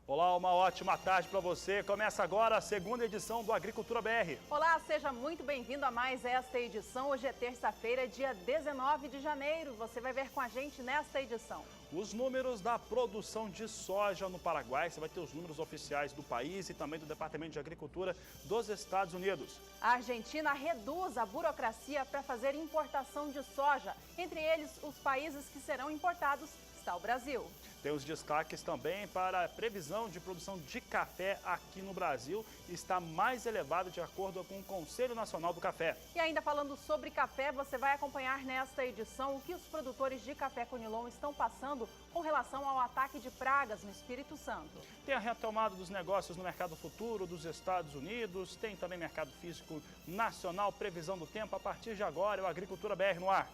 Olá, uma ótima tarde para você. Começa agora a segunda edição do Agricultura BR. Olá, seja muito bem-vindo a mais esta edição. Hoje é terça-feira, dia 19 de janeiro. Você vai ver com a gente nesta edição. Os números da produção de soja no Paraguai. Você vai ter os números oficiais do país e também do Departamento de Agricultura dos Estados Unidos. A Argentina reduz a burocracia para fazer importação de soja. Entre eles, os países que serão importados está o Brasil. Tem os destaques também para a previsão de produção de café aqui no Brasil. Está mais elevada de acordo com o Conselho Nacional do Café. E ainda falando sobre café, você vai acompanhar nesta edição o que os produtores de café Conilon estão passando com relação ao ataque de pragas no Espírito Santo. Tem a retomada dos negócios no mercado futuro dos Estados Unidos. Tem também mercado físico nacional, previsão do tempo. A partir de agora, é o Agricultura BR no ar.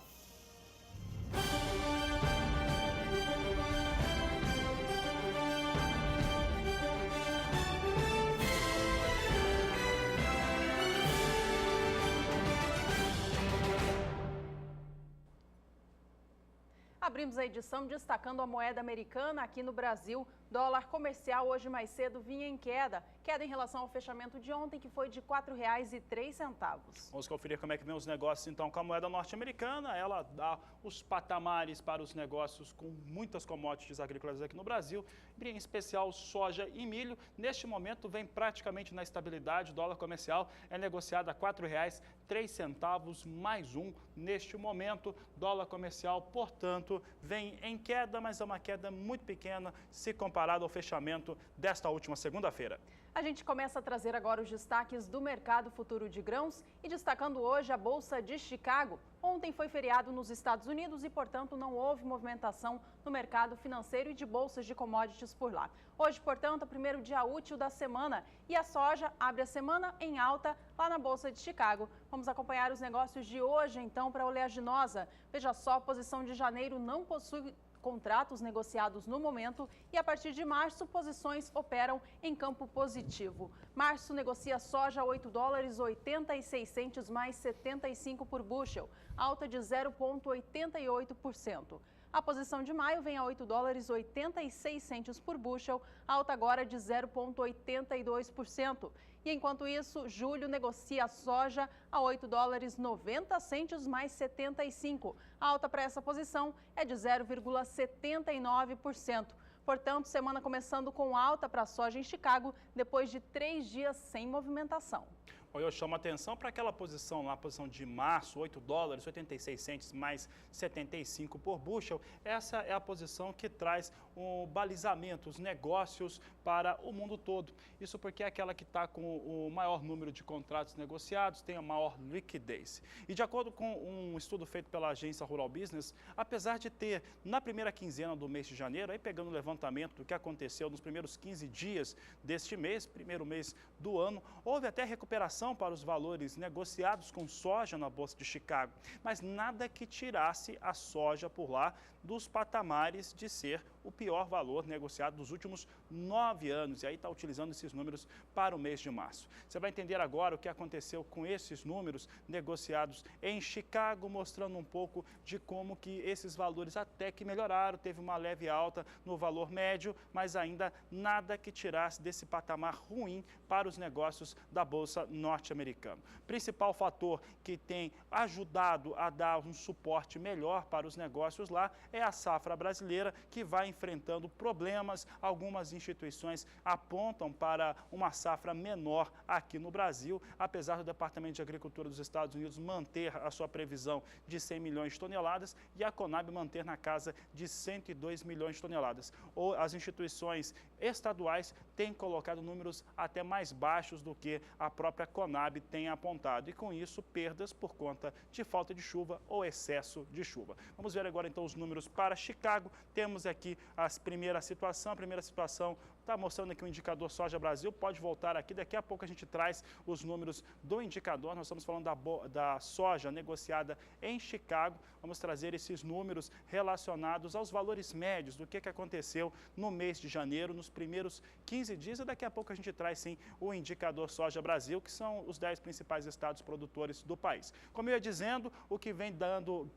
Abrimos a edição destacando a moeda americana aqui no Brasil. Dólar comercial hoje mais cedo vinha em queda. Queda em relação ao fechamento de ontem, que foi de R$ 4,03. Vamos conferir como é que vem os negócios então com a moeda norte-americana. Ela dá os patamares para os negócios com muitas commodities agrícolas aqui no Brasil, em especial soja e milho. Neste momento vem praticamente na estabilidade. O dólar comercial é negociado a R$ 4,03 mais um. Neste momento, dólar comercial, portanto, vem em queda, mas é uma queda muito pequena se comparado ao fechamento desta última segunda-feira. A gente começa a trazer agora os destaques do mercado futuro de grãos e destacando hoje a Bolsa de Chicago. Ontem foi feriado nos Estados Unidos e, portanto, não houve movimentação no mercado financeiro e de bolsas de commodities por lá. Hoje, portanto, é o primeiro dia útil da semana e a soja abre a semana em alta lá na Bolsa de Chicago. Vamos acompanhar os negócios de hoje, então, para a oleaginosa. Veja só, a posição de janeiro não possui contratos negociados no momento e a partir de março posições operam em campo positivo. Março negocia soja a $8,86 mais 75 por bushel, alta de 0,88%. A posição de maio vem a $8,86 por bushel, alta agora de 0,82%. E enquanto isso, julho negocia a soja a $8,90 mais 75. A alta para essa posição é de 0,79%. Portanto, semana começando com alta para a soja em Chicago, depois de 3 dias sem movimentação. Eu chamo a atenção para aquela posição lá, a posição de março, $8,86 mais 75 por bushel. Essa é a posição que traz o balizamento, os negócios para o mundo todo. Isso porque é aquela que está com o maior número de contratos negociados, tem a maior liquidez. E de acordo com um estudo feito pela agência Rural Business, apesar de ter na primeira quinzena do mês de janeiro, aí pegando o levantamento do que aconteceu nos primeiros 15 dias deste mês, primeiro mês do ano, houve até recuperação para os valores negociados com soja na Bolsa de Chicago, mas nada que tirasse a soja por lá dos patamares de ser o pior valor negociado dos últimos 9 anos. E aí está utilizando esses números para o mês de março. Você vai entender agora o que aconteceu com esses números negociados em Chicago, mostrando um pouco de como que esses valores até que melhoraram, teve uma leve alta no valor médio, mas ainda nada que tirasse desse patamar ruim para os negócios da Bolsa norte-americano. Principal fator que tem ajudado a dar um suporte melhor para os negócios lá é a safra brasileira, que vai enfrentando problemas. Algumas instituições apontam para uma safra menor aqui no Brasil, apesar do Departamento de Agricultura dos Estados Unidos manter a sua previsão de 100 milhões de toneladas e a Conab manter na casa de 102 milhões de toneladas. Ou as instituições estaduais têm colocado números até mais baixos do que a própria Conab tem apontado, e com isso perdas por conta de falta de chuva ou excesso de chuva. Vamos ver agora então os números para Chicago. Temos aqui a primeira situação está mostrando aqui o indicador Soja Brasil, pode voltar aqui, daqui a pouco a gente traz os números do indicador. Nós estamos falando da soja negociada em Chicago, vamos trazer esses números relacionados aos valores médios do que aconteceu no mês de janeiro, nos primeiros 15 dias, e daqui a pouco a gente traz sim o indicador Soja Brasil, que são os 10 principais estados produtores do país. Como eu ia dizendo, o que vem dando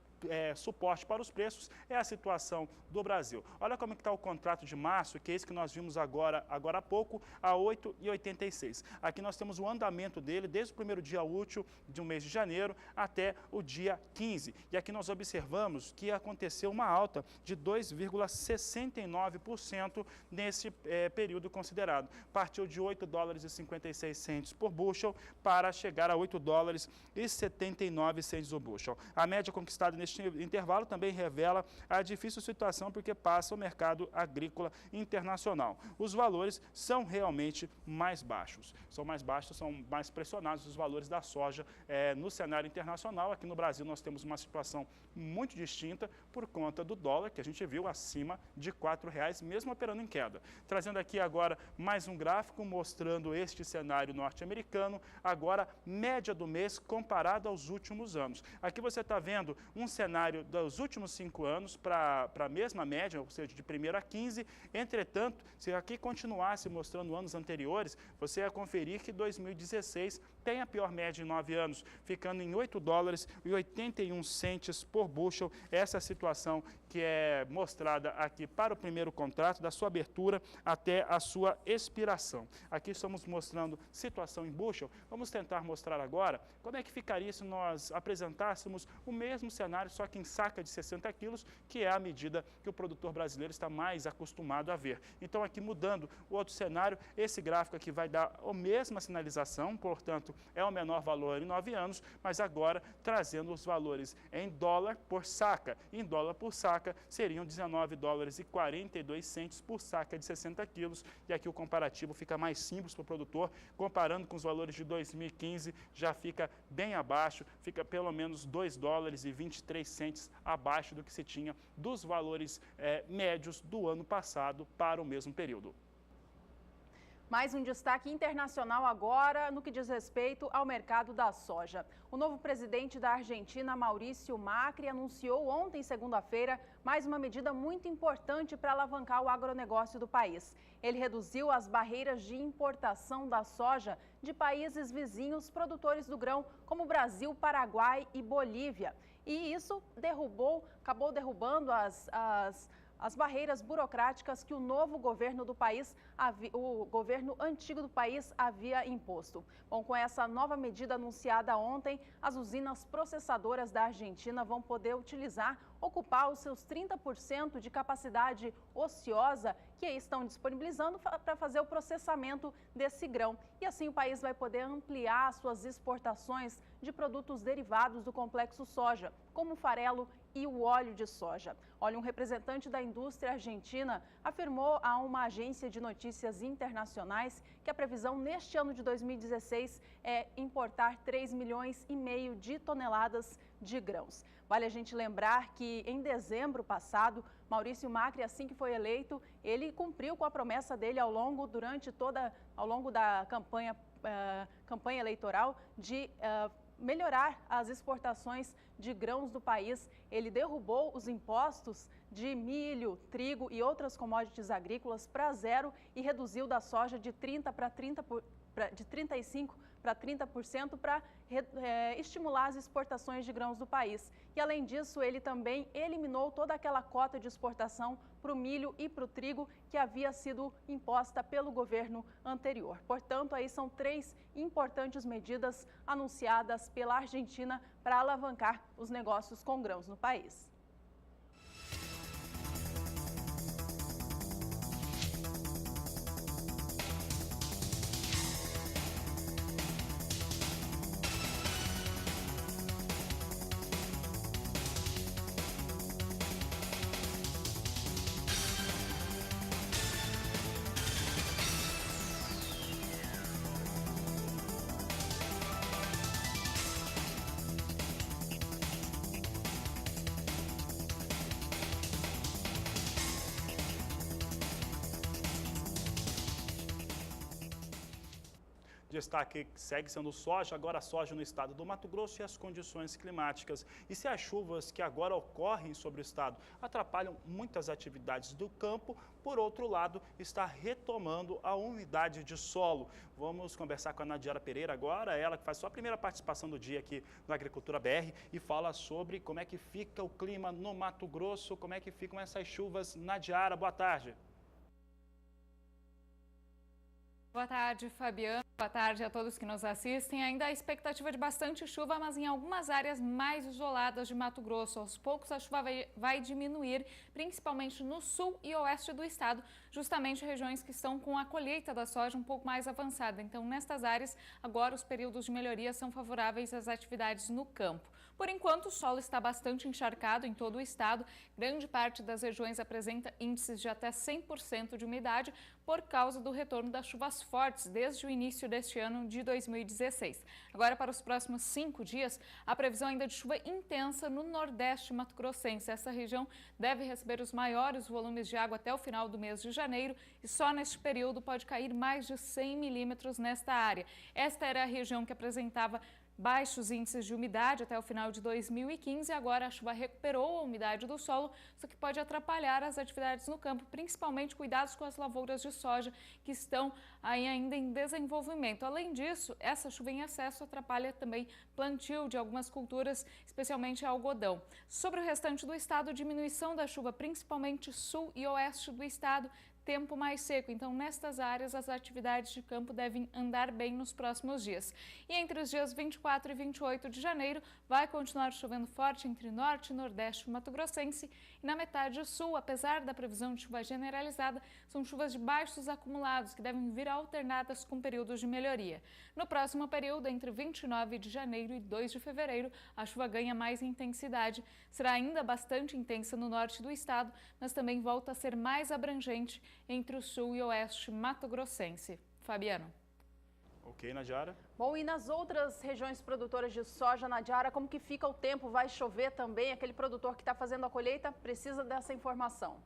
suporte para os preços é a situação do Brasil. Olha como está o contrato de março, que é esse que nós vimos agora há pouco, a 8,86. Aqui nós temos o andamento dele desde o primeiro dia útil do mês de janeiro até o dia 15. E aqui nós observamos que aconteceu uma alta de 2,69% nesse período considerado. Partiu de 8 dólares e 56 centes por bushel para chegar a 8 dólares e 79 centes o bushel. A média conquistada neste intervalo também revela a difícil situação porque passa o mercado agrícola internacional. Os valores são realmente mais baixos. São mais pressionados os valores da soja no cenário internacional. Aqui no Brasil nós temos uma situação muito distinta por conta do dólar, que a gente viu acima de R$ 4,00, mesmo operando em queda. Trazendo aqui agora mais um gráfico mostrando este cenário norte-americano, agora média do mês comparado aos últimos anos. Aqui você está vendo um cenário dos últimos 5 anos para a mesma média, ou seja, de 1º a 15. Entretanto, se aqui continuasse mostrando anos anteriores, você ia conferir que 2016 tem a pior média em 9 anos, ficando em 8 dólares e 81 centes por bushel. Essa é a situação que é mostrada aqui para o primeiro contrato, da sua abertura até a sua expiração. Aqui estamos mostrando situação em bushel. Vamos tentar mostrar agora como é que ficaria se nós apresentássemos o mesmo cenário, só que em saca de 60 quilos, que é a medida que o produtor brasileiro está mais acostumado a ver. Então, aqui mudando o outro cenário, esse gráfico aqui vai dar a mesma sinalização, portanto, é o menor valor em 9 anos, mas agora trazendo os valores em dólar por saca. Em dólar por saca seriam 19 dólares e 42 centes por saca de 60 quilos. E aqui o comparativo fica mais simples para o produtor, comparando com os valores de 2015, já fica bem abaixo, fica pelo menos 2 dólares e 23 centes abaixo do que se tinha dos valores médios do ano passado para o mesmo período. Mais um destaque internacional agora no que diz respeito ao mercado da soja. O novo presidente da Argentina, Maurício Macri, anunciou ontem, segunda-feira, mais uma medida muito importante para alavancar o agronegócio do país. Ele reduziu as barreiras de importação da soja de países vizinhos produtores do grão, como Brasil, Paraguai e Bolívia. E isso acabou derrubando as barreiras burocráticas que o novo governo do país, o governo antigo do país havia imposto. Bom, com essa nova medida anunciada ontem, as usinas processadoras da Argentina vão poder ocupar os seus 30% de capacidade ociosa que estão disponibilizando para fazer o processamento desse grão. E assim o país vai poder ampliar suas exportações de produtos derivados do complexo soja, como o farelo e o óleo de soja. Olha, um representante da indústria argentina afirmou a uma agência de notícias internacionais que a previsão neste ano de 2016 é importar 3,5 milhões de toneladas de grãos. Vale a gente lembrar que em dezembro passado, Maurício Macri, assim que foi eleito, ele cumpriu com a promessa dele ao longo da campanha eleitoral de melhorar as exportações de grãos do país. Ele derrubou os impostos de milho, trigo e outras commodities agrícolas para zero e reduziu da soja de 35% para 30% para estimular as exportações de grãos do país. E além disso, ele também eliminou toda aquela cota de exportação para o milho e para o trigo que havia sido imposta pelo governo anterior. Portanto, aí são 3 importantes medidas anunciadas pela Argentina para alavancar os negócios com grãos no país. Destaque segue sendo soja, agora soja no estado do Mato Grosso e as condições climáticas. E se as chuvas que agora ocorrem sobre o estado atrapalham muitas atividades do campo, por outro lado, está retomando a umidade de solo. Vamos conversar com a Nadiara Pereira agora, ela que faz sua primeira participação do dia aqui no Agricultura BR e fala sobre como é que fica o clima no Mato Grosso, como é que ficam essas chuvas. Nadiara, boa tarde. Boa tarde, Fabiano. Boa tarde a todos que nos assistem. Ainda há expectativa de bastante chuva, mas em algumas áreas mais isoladas de Mato Grosso. Aos poucos a chuva vai diminuir, principalmente no sul e oeste do estado, justamente regiões que estão com a colheita da soja um pouco mais avançada. Então, nestas áreas, agora os períodos de melhoria são favoráveis às atividades no campo. Por enquanto, o solo está bastante encharcado em todo o estado. Grande parte das regiões apresenta índices de até 100% de umidade por causa do retorno das chuvas fortes desde o início deste ano de 2016. Agora, para os próximos 5 dias, a previsão ainda de chuva intensa no nordeste mato-grossense. Essa região deve receber os maiores volumes de água até o final do mês de janeiro e só neste período pode cair mais de 100 milímetros nesta área. Esta era a região que apresentava baixos índices de umidade até o final de 2015 e agora a chuva recuperou a umidade do solo, isso que pode atrapalhar as atividades no campo, principalmente cuidados com as lavouras de soja que estão aí ainda em desenvolvimento. Além disso, essa chuva em excesso atrapalha também plantio de algumas culturas, especialmente algodão. Sobre o restante do estado, diminuição da chuva, principalmente sul e oeste do estado, tempo mais seco. Então, nestas áreas, as atividades de campo devem andar bem nos próximos dias. E entre os dias 24 e 28 de janeiro, vai continuar chovendo forte entre norte e nordeste mato-grossense. E na metade sul, apesar da previsão de chuva generalizada, são chuvas de baixos acumulados que devem vir alternadas com períodos de melhoria. No próximo período, entre 29 de janeiro e 2 de fevereiro, a chuva ganha mais intensidade. Será ainda bastante intensa no norte do estado, mas também volta a ser mais abrangente entre o sul e oeste mato-grossense. Fabiano. Ok, Nadiara. Bom, e nas outras regiões produtoras de soja, Nadiara, como que fica o tempo? Vai chover também? Aquele produtor que está fazendo a colheita precisa dessa informação.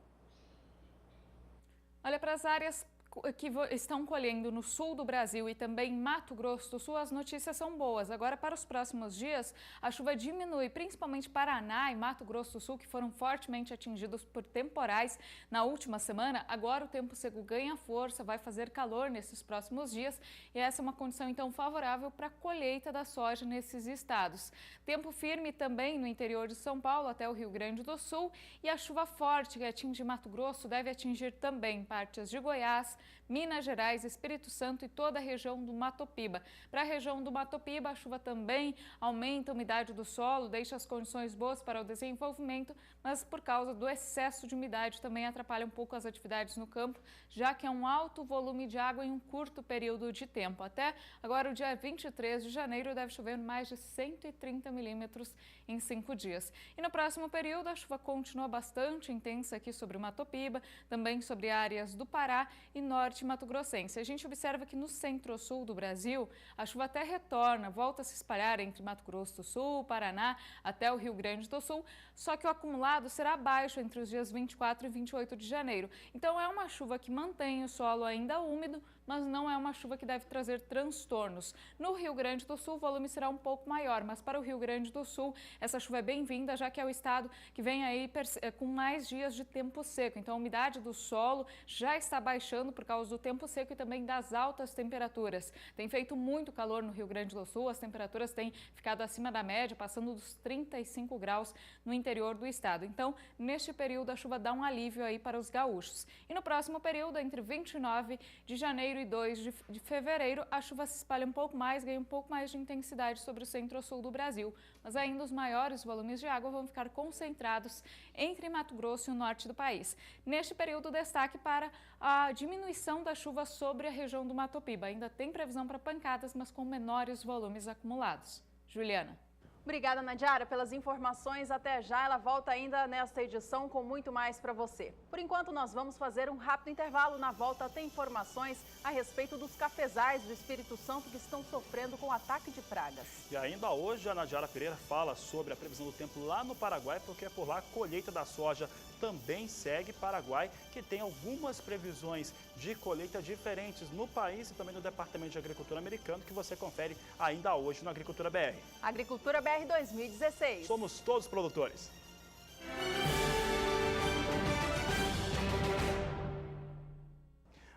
Olha, para as áreas que estão colhendo no sul do Brasil e também Mato Grosso do Sul, as notícias são boas. Agora, para os próximos dias, a chuva diminui, principalmente Paraná e Mato Grosso do Sul, que foram fortemente atingidos por temporais na última semana. Agora o tempo seco ganha força, vai fazer calor nesses próximos dias e essa é uma condição, então, favorável para a colheita da soja nesses estados. Tempo firme também no interior de São Paulo até o Rio Grande do Sul e a chuva forte que atinge Mato Grosso deve atingir também partes de Goiás, Minas Gerais, Espírito Santo e toda a região do Mato Piba. Para a região do Mato Piba, a chuva também aumenta a umidade do solo, deixa as condições boas para o desenvolvimento, mas por causa do excesso de umidade também atrapalha um pouco as atividades no campo, já que é um alto volume de água em um curto período de tempo. Até agora, o dia 23 de janeiro, deve chover mais de 130 milímetros em 5 dias. E no próximo período, a chuva continua bastante intensa aqui sobre o Mato Piba, também sobre áreas do Pará e norte mato-grossense. A gente observa que no centro-sul do Brasil, a chuva até retorna, volta a se espalhar entre Mato Grosso do Sul, Paraná, até o Rio Grande do Sul, só que o acumulado será baixo entre os dias 24 e 28 de janeiro. Então, é uma chuva que mantém o solo ainda úmido, mas não é uma chuva que deve trazer transtornos. No Rio Grande do Sul, o volume será um pouco maior, mas para o Rio Grande do Sul, essa chuva é bem-vinda, já que é o estado que vem aí com mais dias de tempo seco. Então, a umidade do solo já está baixando por causa do tempo seco e também das altas temperaturas. Tem feito muito calor no Rio Grande do Sul, as temperaturas têm ficado acima da média, passando dos 35 graus no interior do estado. Então, neste período, a chuva dá um alívio aí para os gaúchos. E no próximo período, entre 29 de janeiro e 2 de fevereiro, a chuva se espalha um pouco mais, ganha um pouco mais de intensidade sobre o centro-sul do Brasil. Mas ainda os maiores volumes de água vão ficar concentrados entre Mato Grosso e o norte do país. Neste período, destaque para a diminuição da chuva sobre a região do Mato Piba. Ainda tem previsão para pancadas, mas com menores volumes acumulados. Juliana. Obrigada, Nadiara, pelas informações. Até já, ela volta ainda nesta edição com muito mais para você. Por enquanto, nós vamos fazer um rápido intervalo. Na volta, tem informações a respeito dos cafezais do Espírito Santo que estão sofrendo com ataque de pragas. E ainda hoje, a Nadiara Pereira fala sobre a previsão do tempo lá no Paraguai, porque é por lá a colheita da soja também segue Paraguai, que tem algumas previsões de colheita diferentes no país e também no Departamento de Agricultura americano, que você confere ainda hoje no Agricultura BR. Agricultura BR 2016. Somos todos produtores.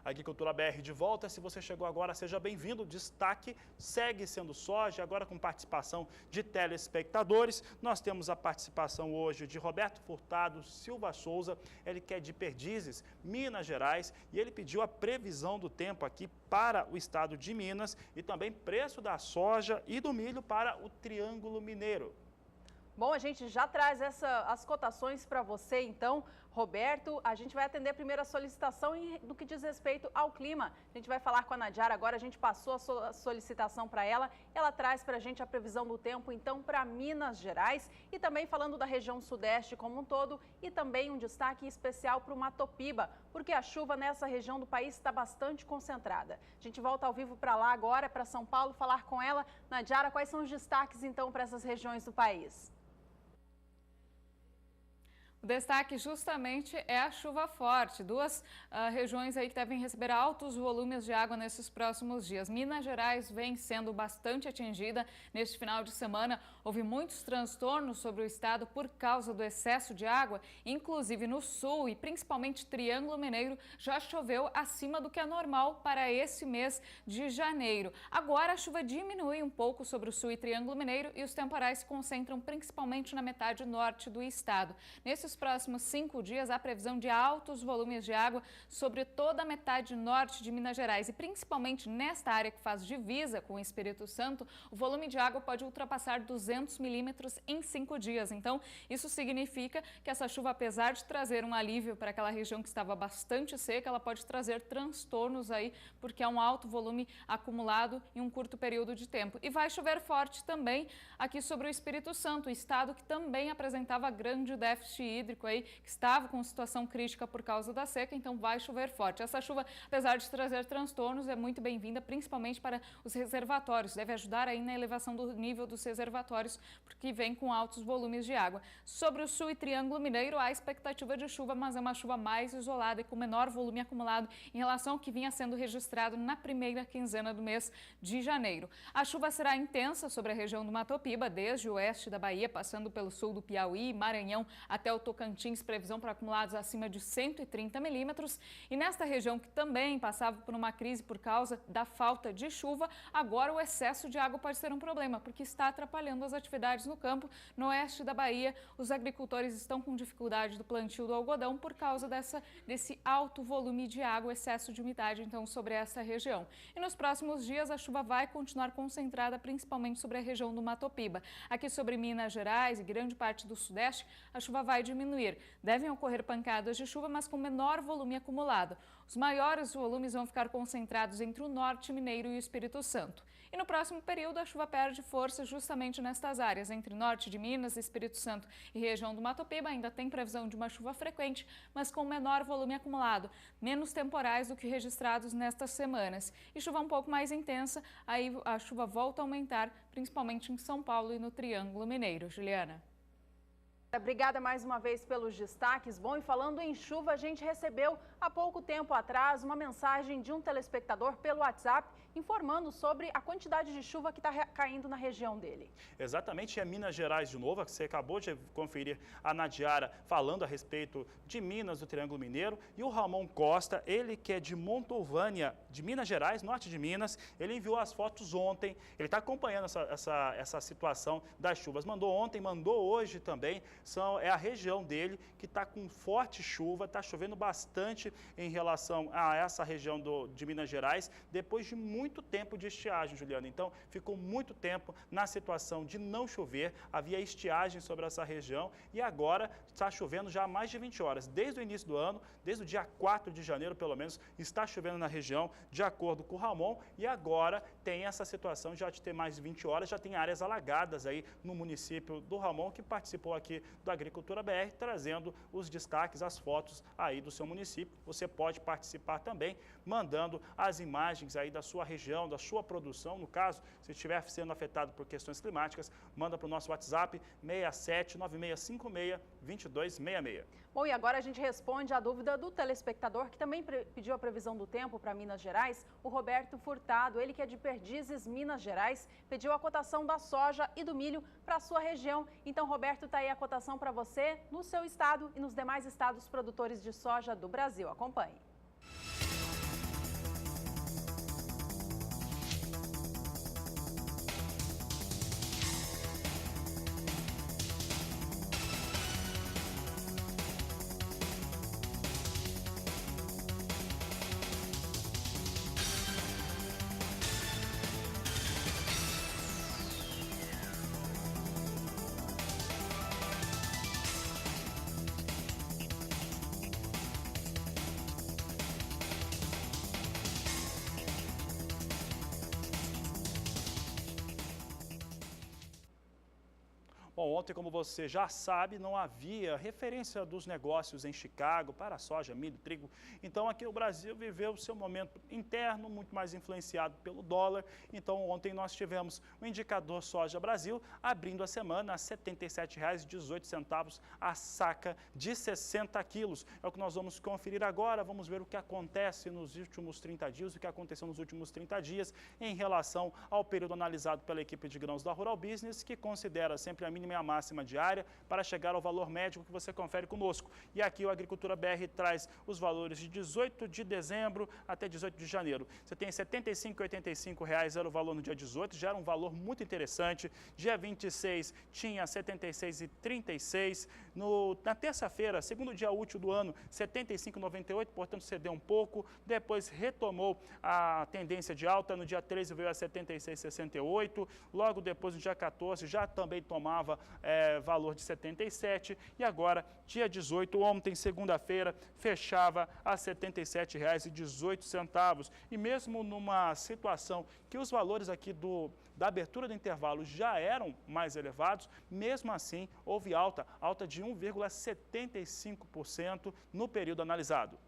Agricultura BR de volta. Se você chegou agora, seja bem-vindo. Destaque segue sendo soja, agora com participação de telespectadores. Nós temos a participação hoje de Roberto Furtado Silva Souza, ele que é de Perdizes, Minas Gerais, e ele pediu a previsão do tempo aqui para o estado de Minas e também preço da soja e do milho para o Triângulo Mineiro. Bom, a gente já traz as cotações para você, então, Roberto. A gente vai atender primeiro a solicitação no que diz respeito ao clima. A gente vai falar com a Nadiara agora, a gente passou a solicitação para ela. Ela traz para a gente a previsão do tempo, então, para Minas Gerais e também falando da região sudeste como um todo e também um destaque especial para o Matopiba, porque a chuva nessa região do país está bastante concentrada. A gente volta ao vivo para lá agora, para São Paulo, falar com ela. Nadiara, quais são os destaques, então, para essas regiões do país? O destaque justamente é a chuva forte. Duas regiões aí que devem receber altos volumes de água nesses próximos dias. Minas Gerais vem sendo bastante atingida neste final de semana. Houve muitos transtornos sobre o estado por causa do excesso de água. Inclusive no sul e principalmente Triângulo Mineiro já choveu acima do que é normal para esse mês de janeiro. Agora a chuva diminui um pouco sobre o sul e Triângulo Mineiro e os temporais se concentram principalmente na metade norte do estado. Nesses próximos 5 dias, há previsão de altos volumes de água sobre toda a metade norte de Minas Gerais e principalmente nesta área que faz divisa com o Espírito Santo, o volume de água pode ultrapassar 200 milímetros em 5 dias. Então, isso significa que essa chuva, apesar de trazer um alívio para aquela região que estava bastante seca, ela pode trazer transtornos aí, porque é um alto volume acumulado em um curto período de tempo. E vai chover forte também aqui sobre o Espírito Santo, estado que também apresentava grande déficit hídrico aí, que estava com situação crítica por causa da seca, então vai chover forte. Essa chuva, apesar de trazer transtornos, é muito bem-vinda, principalmente para os reservatórios. Deve ajudar aí na elevação do nível dos reservatórios, porque vem com altos volumes de água. Sobre o sul e Triângulo Mineiro, há expectativa de chuva, mas é uma chuva mais isolada e com menor volume acumulado em relação ao que vinha sendo registrado na primeira quinzena do mês de janeiro. A chuva será intensa sobre a região do Matopiba, desde o oeste da Bahia, passando pelo sul do Piauí, Maranhão, até o Tocantins, previsão para acumulados acima de 130 milímetros. E nesta região que também passava por uma crise por causa da falta de chuva, agora o excesso de água pode ser um problema, porque está atrapalhando as atividades no campo. No oeste da Bahia, os agricultores estão com dificuldade do plantio do algodão por causa desse alto volume de água, excesso de umidade, então, sobre essa região. E nos próximos dias, a chuva vai continuar concentrada, principalmente sobre a região do Matopiba. Aqui sobre Minas Gerais e grande parte do sudeste, a chuva vai diminuir. Devem ocorrer pancadas de chuva, mas com menor volume acumulado. Os maiores volumes vão ficar concentrados entre o norte mineiro e o Espírito Santo. E no próximo período, a chuva perde força justamente nestas áreas, entre norte de Minas, Espírito Santo e região do Matopiba. Ainda tem previsão de uma chuva frequente, mas com menor volume acumulado, menos temporais do que registrados nestas semanas. E chuva um pouco mais intensa, aí a chuva volta a aumentar, principalmente em São Paulo e no Triângulo Mineiro. Juliana. Obrigada mais uma vez pelos destaques. Bom, e falando em chuva, a gente recebeu há pouco tempo atrás uma mensagem de um telespectador pelo WhatsApp informando sobre a quantidade de chuva que está caindo na região dele. Exatamente, é Minas Gerais de novo, que você acabou de conferir a Nadiara falando a respeito de Minas, do Triângulo Mineiro, e o Ramon Costa, ele que é de Montalvânia, de Minas Gerais, norte de Minas, ele enviou as fotos ontem, ele está acompanhando essa situação das chuvas, mandou ontem, mandou hoje também, é a região dele que está com forte chuva, está chovendo bastante em relação a essa região de Minas Gerais, depois de muito tempo de estiagem, Juliana. Então, ficou muito tempo na situação de não chover, havia estiagem sobre essa região e agora está chovendo já há mais de 20 horas. Desde o início do ano, desde o dia 4 de janeiro, pelo menos, está chovendo na região, de acordo com o Ramon, e agora tem essa situação já de ter mais de 20 horas, já tem áreas alagadas aí no município do Ramon, que participou aqui do Agricultura BR, trazendo os destaques, as fotos aí do seu município. Você pode participar também, mandando as imagens aí da sua região, da sua produção. No caso, se estiver sendo afetado por questões climáticas, manda para o nosso WhatsApp 67 9656 2266. Bom, e agora a gente responde a dúvida do telespectador que também pediu a previsão do tempo para Minas Gerais, o Roberto Furtado, ele que é de Perdizes, Minas Gerais, pediu a cotação da soja e do milho para a sua região. Então, Roberto, está aí a cotação para você no seu estado e nos demais estados produtores de soja do Brasil. Acompanhe. Bom, ontem, como você já sabe, não havia referência dos negócios em Chicago para soja, milho, trigo. Então, aqui o Brasil viveu o seu momento interno, muito mais influenciado pelo dólar. Então, ontem nós tivemos o indicador soja Brasil abrindo a semana a R$ 77,18 a saca de 60 quilos. É o que nós vamos conferir agora. Vamos ver o que acontece nos últimos 30 dias, o que aconteceu nos últimos 30 dias em relação ao período analisado pela equipe de grãos da Rural Business, que considera sempre a mínima e a máxima diária para chegar ao valor médio que você confere conosco. E aqui o Agricultura BR traz os valores de 18 de dezembro até 18 de janeiro. Você tem R$ 75,85 era o valor no dia 18, já era um valor muito interessante. Dia 26 tinha R$ 76,36. Na terça-feira, segundo dia útil do ano, R$ 75,98, portanto cedeu um pouco. Depois retomou a tendência de alta. No dia 13 veio a R$ 76,68. Logo depois, no dia 14, já também tomava valor de 77, e agora, dia 18, ontem, segunda-feira, fechava a R$ 77,18. E mesmo numa situação que os valores aqui da abertura do intervalo já eram mais elevados, mesmo assim, houve alta de 1,75% no período analisado.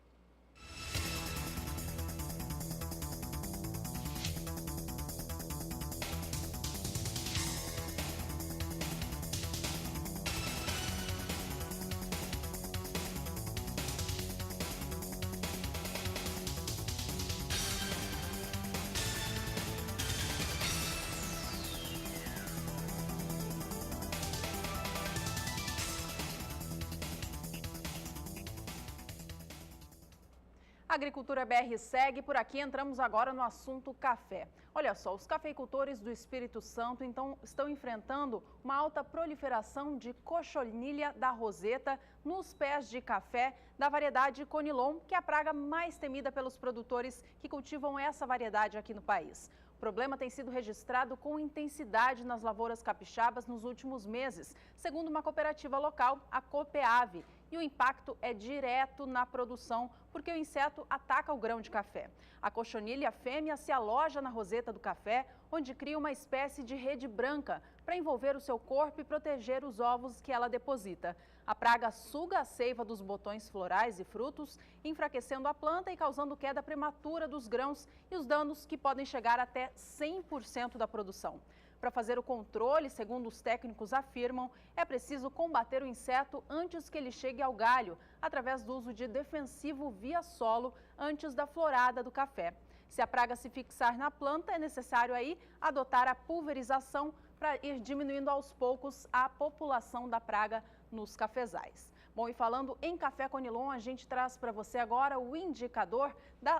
A Agricultura BR segue por aqui, entramos agora no assunto café. Olha só, os cafeicultores do Espírito Santo estão enfrentando uma alta proliferação de cochonilha da roseta nos pés de café da variedade Conilon, que é a praga mais temida pelos produtores que cultivam essa variedade aqui no país. O problema tem sido registrado com intensidade nas lavouras capixabas nos últimos meses, segundo uma cooperativa local, a Copeave. E o impacto é direto na produção, porque o inseto ataca o grão de café. A cochonilha fêmea se aloja na roseta do café, onde cria uma espécie de rede branca para envolver o seu corpo e proteger os ovos que ela deposita. A praga suga a seiva dos botões florais e frutos, enfraquecendo a planta e causando queda prematura dos grãos e os danos que podem chegar até 100% da produção. Para fazer o controle, segundo os técnicos afirmam, é preciso combater o inseto antes que ele chegue ao galho, através do uso de defensivo via solo antes da florada do café. Se a praga se fixar na planta, é necessário aí adotar a pulverização para ir diminuindo aos poucos a população da praga nos cafezais. Bom, e falando em café Conilon, a gente traz para você agora o indicador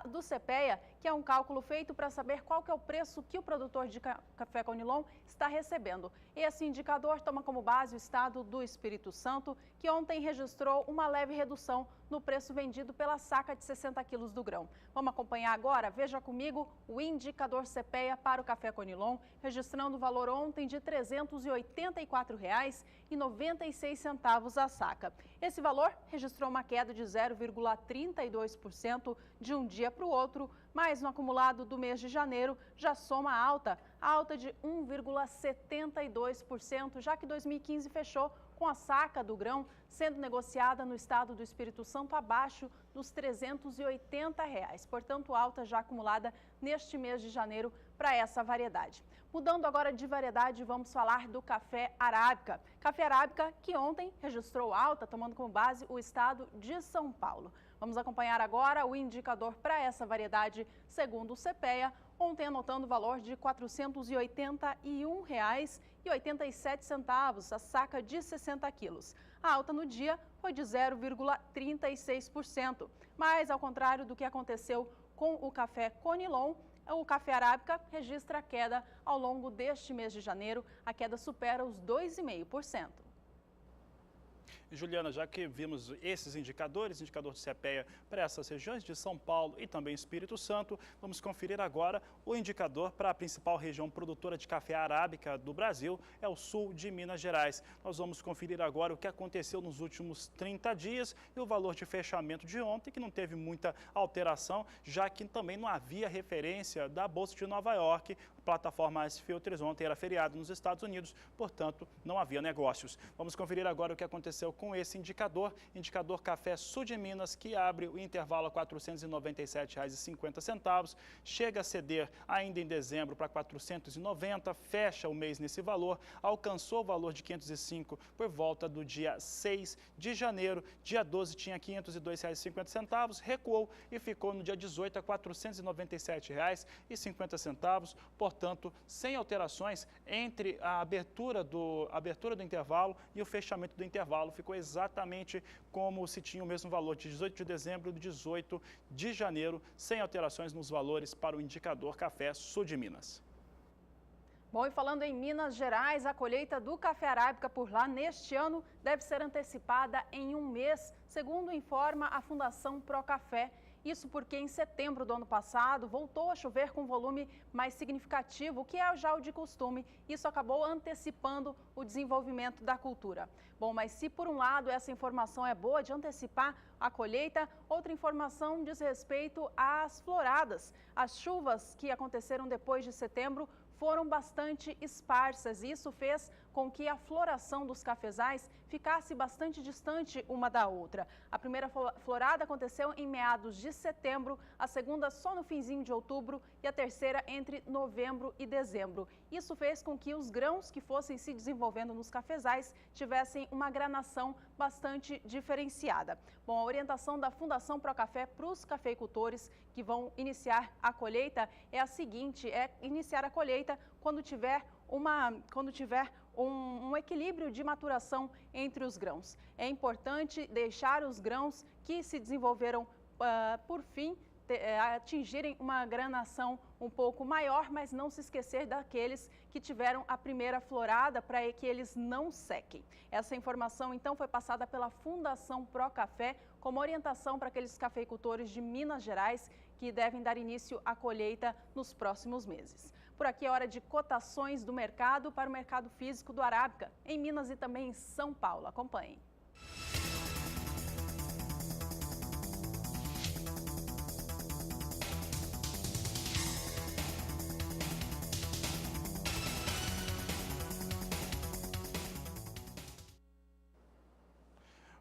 do CPEA, que é um cálculo feito para saber qual que é o preço que o produtor de café Conilon está recebendo. Esse indicador toma como base o estado do Espírito Santo, que ontem registrou uma leve redução no preço vendido pela saca de 60 quilos do grão. Vamos acompanhar agora? Veja comigo o indicador CPEA para o café Conilon, registrando o valor ontem de R$ 384,96 a saca. Esse valor registrou uma queda de 0,32% de um dia para o outro, mas no acumulado do mês de janeiro já soma alta de 1,72%, já que 2015 fechou com a saca do grão sendo negociada no estado do Espírito Santo abaixo dos R$ 380. Portanto, alta já acumulada neste mês de janeiro para essa variedade. Mudando agora de variedade, vamos falar do café arábica. Café arábica que ontem registrou alta, tomando como base o estado de São Paulo. Vamos acompanhar agora o indicador para essa variedade, segundo o CPEA, ontem anotando o valor de R$ 481,87, a saca de 60 quilos. A alta no dia foi de 0,36%, mas ao contrário do que aconteceu com o café Conilon, o café arábica registra queda ao longo deste mês de janeiro, a queda supera os 2,5%. Juliana, já que vimos esses indicadores, indicador de CPEA para essas regiões de São Paulo e também Espírito Santo, vamos conferir agora o indicador para a principal região produtora de café arábica do Brasil, é o sul de Minas Gerais. Nós vamos conferir agora o que aconteceu nos últimos 30 dias e o valor de fechamento de ontem, que não teve muita alteração, já que também não havia referência da Bolsa de Nova York. A plataforma Ice Filters ontem era feriado nos Estados Unidos, portanto, não havia negócios. Vamos conferir agora o que aconteceu com esse indicador Café Sul de Minas, que abre o intervalo a R$ 497,50, chega a ceder ainda em dezembro para 490, fecha o mês nesse valor, alcançou o valor de 505 por volta do dia 6 de janeiro, dia 12 tinha R$ 502,50, recuou e ficou no dia 18 a R$ 497,50, portanto, sem alterações entre a abertura do intervalo e o fechamento do intervalo, ficou exatamente como se tinha o mesmo valor de 18 de dezembro e 18 de janeiro, sem alterações nos valores para o indicador Café Sul de Minas. Bom, e falando em Minas Gerais, a colheita do café arábica por lá neste ano deve ser antecipada em um mês, segundo informa a Fundação Procafé. Isso porque em setembro do ano passado voltou a chover com volume mais significativo, o que é já o de costume. Isso acabou antecipando o desenvolvimento da cultura. Bom, mas se por um lado essa informação é boa de antecipar a colheita, outra informação diz respeito às floradas. As chuvas que aconteceram depois de setembro foram bastante esparsas e isso fez com que a floração dos cafezais ficasse bastante distante uma da outra. A primeira florada aconteceu em meados de setembro, a segunda só no finzinho de outubro e a terceira entre novembro e dezembro. Isso fez com que os grãos que fossem se desenvolvendo nos cafezais tivessem uma granação bastante diferenciada. Bom, a orientação da Fundação Procafé para os cafeicultores que vão iniciar a colheita é a seguinte, é iniciar a colheita quando tiver um equilíbrio de maturação entre os grãos. É importante deixar os grãos que se desenvolveram por fim atingirem uma granação um pouco maior, mas não se esquecer daqueles que tiveram a primeira florada para que eles não sequem. Essa informação então foi passada pela Fundação Procafé como orientação para aqueles cafeicultores de Minas Gerais que devem dar início à colheita nos próximos meses. Por aqui é hora de cotações do mercado para o mercado físico do Arábica, em Minas e também em São Paulo. Acompanhem.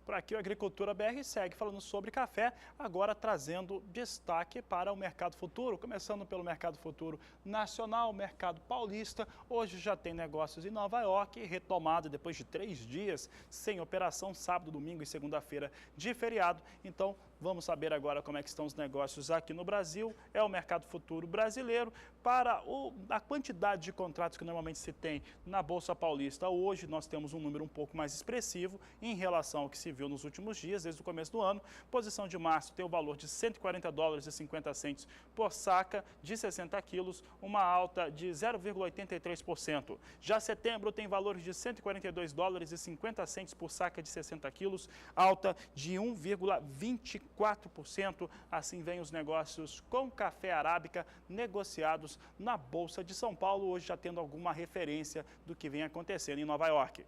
Por aqui, o Agricultura BR segue falando sobre café, agora trazendo destaque para o mercado futuro, começando pelo mercado futuro nacional, mercado paulista. Hoje já tem negócios em Nova York, retomado depois de 3 dias sem operação, sábado, domingo e segunda-feira de feriado. Então, vamos saber agora como é que estão os negócios aqui no Brasil. É o mercado futuro brasileiro. Para a quantidade de contratos que normalmente se tem na Bolsa Paulista, hoje nós temos um número um pouco mais expressivo em relação ao que se viu nos últimos dias, desde o começo do ano. Posição de março tem o valor de $140,50 por saca de 60 quilos, uma alta de 0,83%. Já setembro tem valores de $142,50 por saca de 60 quilos, alta de 1,24%. Assim vem os negócios com café arábica negociados na Bolsa de São Paulo, hoje já tendo alguma referência do que vem acontecendo em Nova York.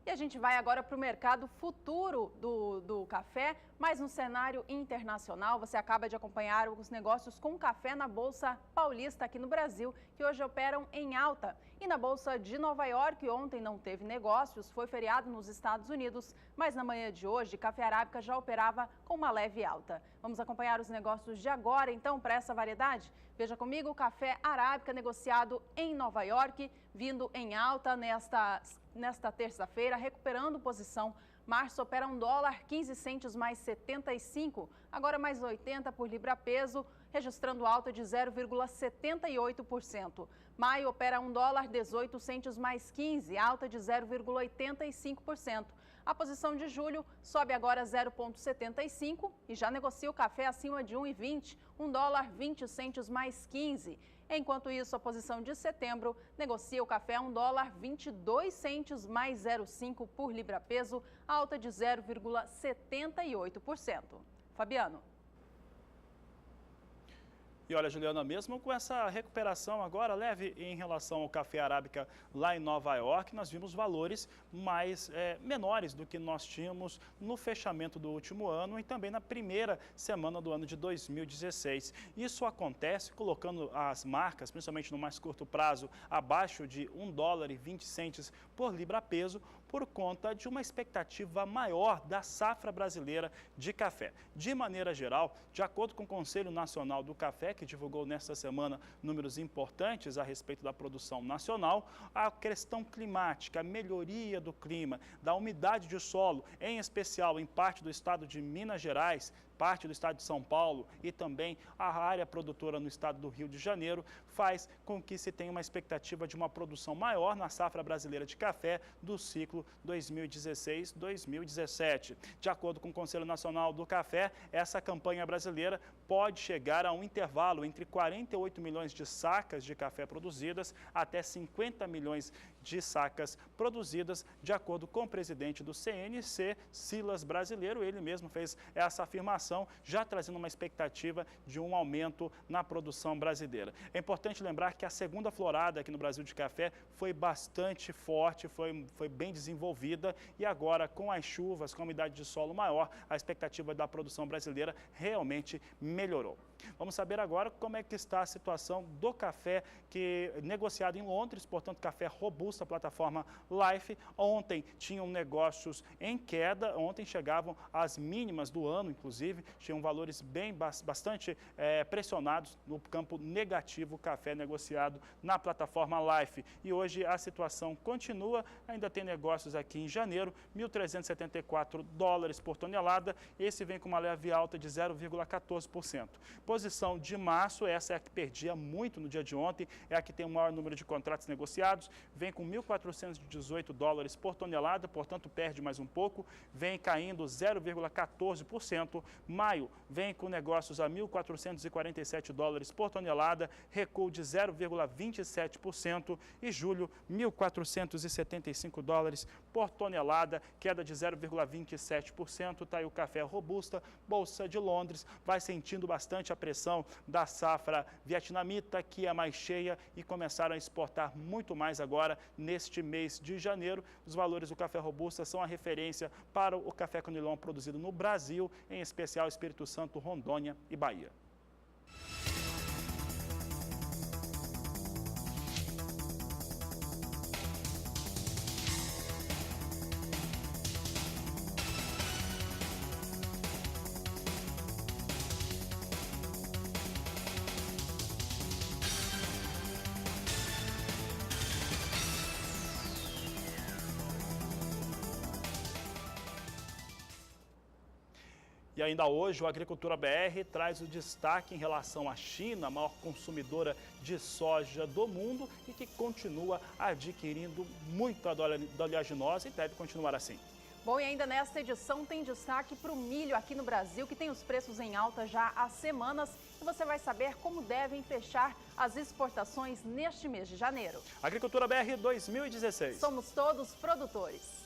E a gente vai agora para o mercado futuro do café, mas no cenário internacional. Você acaba de acompanhar os negócios com café na Bolsa Paulista aqui no Brasil, que hoje operam em alta. E na Bolsa de Nova York, ontem não teve negócios, foi feriado nos Estados Unidos, mas na manhã de hoje, café arábica já operava com uma leve alta. Vamos acompanhar os negócios de agora, então, para essa variedade? Veja comigo, o café arábica negociado em Nova York, vindo em alta nesta terça-feira, recuperando posição. Março opera $1,15 mais 75, agora mais 80 por libra-peso, registrando alta de 0,78%. Maio opera $1,18 mais 15, alta de 0,85%. A posição de julho sobe agora 0,75 e já negocia o café acima de 1,20, $1,20 mais 15. Enquanto isso, a posição de setembro negocia o café a $1,22 mais 0,5 por libra-peso, alta de 0,78%. Fabiano. E olha, Juliana, mesmo com essa recuperação agora leve em relação ao café arábica lá em Nova York, nós vimos valores mais menores do que nós tínhamos no fechamento do último ano e também na primeira semana do ano de 2016. Isso acontece colocando as marcas, principalmente no mais curto prazo, abaixo de $1,20 por libra-peso, por conta de uma expectativa maior da safra brasileira de café. De maneira geral, de acordo com o Conselho Nacional do Café, que divulgou nesta semana números importantes a respeito da produção nacional, a questão climática, a melhoria do clima, da umidade de solo, em especial em parte do estado de Minas Gerais, parte do estado de São Paulo e também a área produtora no estado do Rio de Janeiro, faz com que se tenha uma expectativa de uma produção maior na safra brasileira de café do ciclo 2016-2017. De acordo com o Conselho Nacional do Café, essa campanha brasileira pode chegar a um intervalo entre 48 milhões de sacas de café produzidas até 50 milhões de sacas produzidas, de acordo com o presidente do CNC, Silas Brasileiro. Ele mesmo fez essa afirmação, já trazendo uma expectativa de um aumento na produção brasileira. É importante lembrar que a segunda florada aqui no Brasil de café foi bastante forte, foi bem desenvolvida e agora com as chuvas, com a umidade de solo maior, a expectativa da produção brasileira realmente melhorou. Vamos saber agora como é que está a situação do café que negociado em Londres, portanto café robusto, a plataforma Life. Ontem tinham negócios em queda, ontem chegavam às mínimas do ano, inclusive, tinham valores bastante pressionados no campo negativo, café negociado na plataforma Life. E hoje a situação continua, ainda tem negócios aqui em janeiro, $1.374 por tonelada, esse vem com uma leve alta de 0,14%. Posição de março, essa é a que perdia muito no dia de ontem, é a que tem o maior número de contratos negociados, vem com $1.418 por tonelada, portanto perde mais um pouco, vem caindo 0,14%. Maio vem com negócios a $1.447 por tonelada, recuo de 0,27%. E julho, $1.475 por tonelada, queda de 0,27%. Está aí o café robusta, Bolsa de Londres, vai sentindo bastante a pressão da safra vietnamita, que é mais cheia, e começaram a exportar muito mais agora neste mês de janeiro. Os valores do café robusta são a referência para o café Conilon produzido no Brasil, em especial Espírito Santo, Rondônia e Bahia. E ainda hoje, o Agricultura BR traz o destaque em relação à China, a maior consumidora de soja do mundo e que continua adquirindo muita oleaginosa e deve continuar assim. Bom, e ainda nesta edição tem destaque para o milho aqui no Brasil, que tem os preços em alta já há semanas. E você vai saber como devem fechar as exportações neste mês de janeiro. Agricultura BR 2016. Somos todos produtores.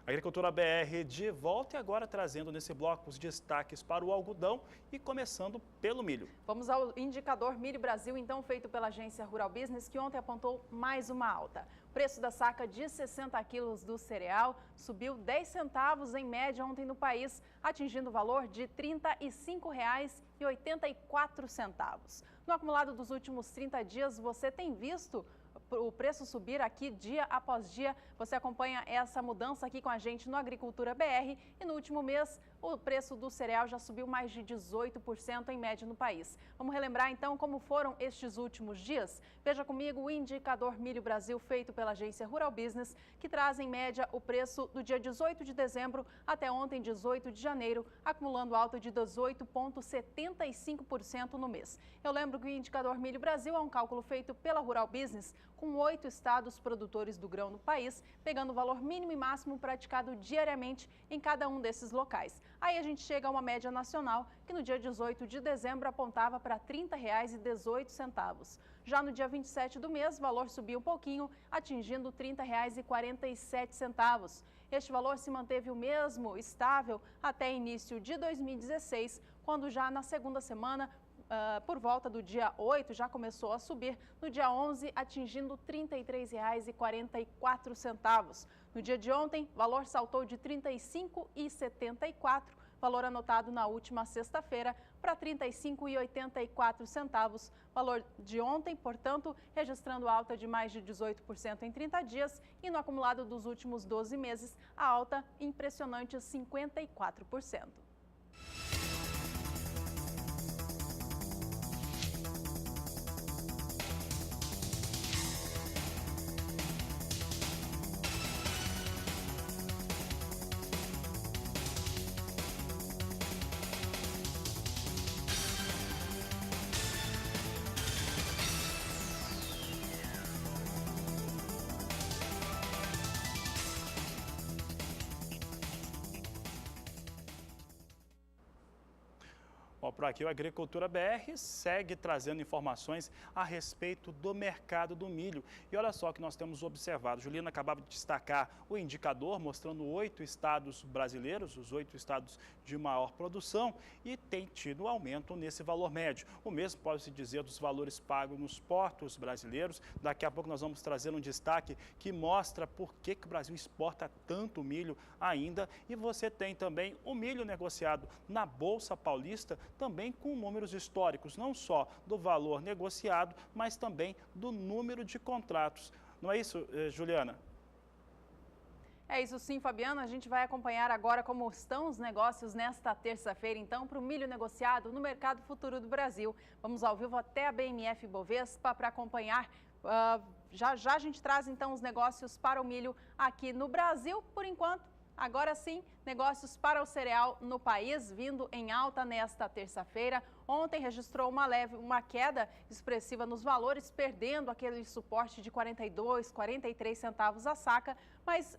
Agricultura BR de volta e agora trazendo nesse bloco os destaques para o algodão e começando pelo milho. Vamos ao indicador Milho Brasil, então, feito pela agência Rural Business, que ontem apontou mais uma alta. O preço da saca de 60 quilos do cereal subiu 10 centavos em média ontem no país, atingindo o valor de R$ 35,84. No acumulado dos últimos 30 dias, você tem visto o preço subir aqui dia após dia. Você acompanha essa mudança aqui com a gente no Agricultura BR e no último mês o preço do cereal já subiu mais de 18% em média no país. Vamos relembrar então como foram estes últimos dias? Veja comigo o indicador Milho Brasil feito pela agência Rural Business, que traz em média o preço do dia 18 de dezembro até ontem, 18 de janeiro, acumulando alta de 18,75% no mês. Eu lembro que o indicador Milho Brasil é um cálculo feito pela Rural Business com 8 estados produtores do grão no país, pegando o valor mínimo e máximo praticado diariamente em cada um desses locais. Aí a gente chega a uma média nacional que no dia 18 de dezembro apontava para R$ 30,18. Já no dia 27 do mês, o valor subiu um pouquinho, atingindo R$ 30,47. Este valor se manteve o mesmo, estável, até início de 2016, quando já na segunda semana, por volta do dia 8, já começou a subir, no dia 11 atingindo R$ 33,44. No dia de ontem, o valor saltou de R$ 35,74, valor anotado na última sexta-feira, para R$ 35,84. Valor de ontem, portanto, registrando alta de mais de 18% em 30 dias e no acumulado dos últimos 12 meses, a alta impressionante 54%. Bom, por aqui o Agricultura BR segue trazendo informações a respeito do mercado do milho. E olha só que nós temos observado. Juliana acabava de destacar o indicador mostrando 8 estados brasileiros, os 8 estados de maior produção, e tem tido aumento nesse valor médio. O mesmo pode-se dizer dos valores pagos nos portos brasileiros. Daqui a pouco nós vamos trazer um destaque que mostra por que o Brasil exporta tanto milho ainda. E você tem também o milho negociado na Bolsa Paulista, também com números históricos, não só do valor negociado, mas também do número de contratos. Não é isso, Juliana? É isso sim, Fabiano. A gente vai acompanhar agora como estão os negócios nesta terça-feira, então, para o milho negociado no mercado futuro do Brasil. Vamos ao vivo até a BMF Bovespa para acompanhar. Já a gente traz, então, os negócios para o milho aqui no Brasil, por enquanto. Agora sim, negócios para o cereal no país, vindo em alta nesta terça-feira. Ontem registrou uma queda expressiva nos valores, perdendo aquele suporte de 42, 43 centavos a saca, mas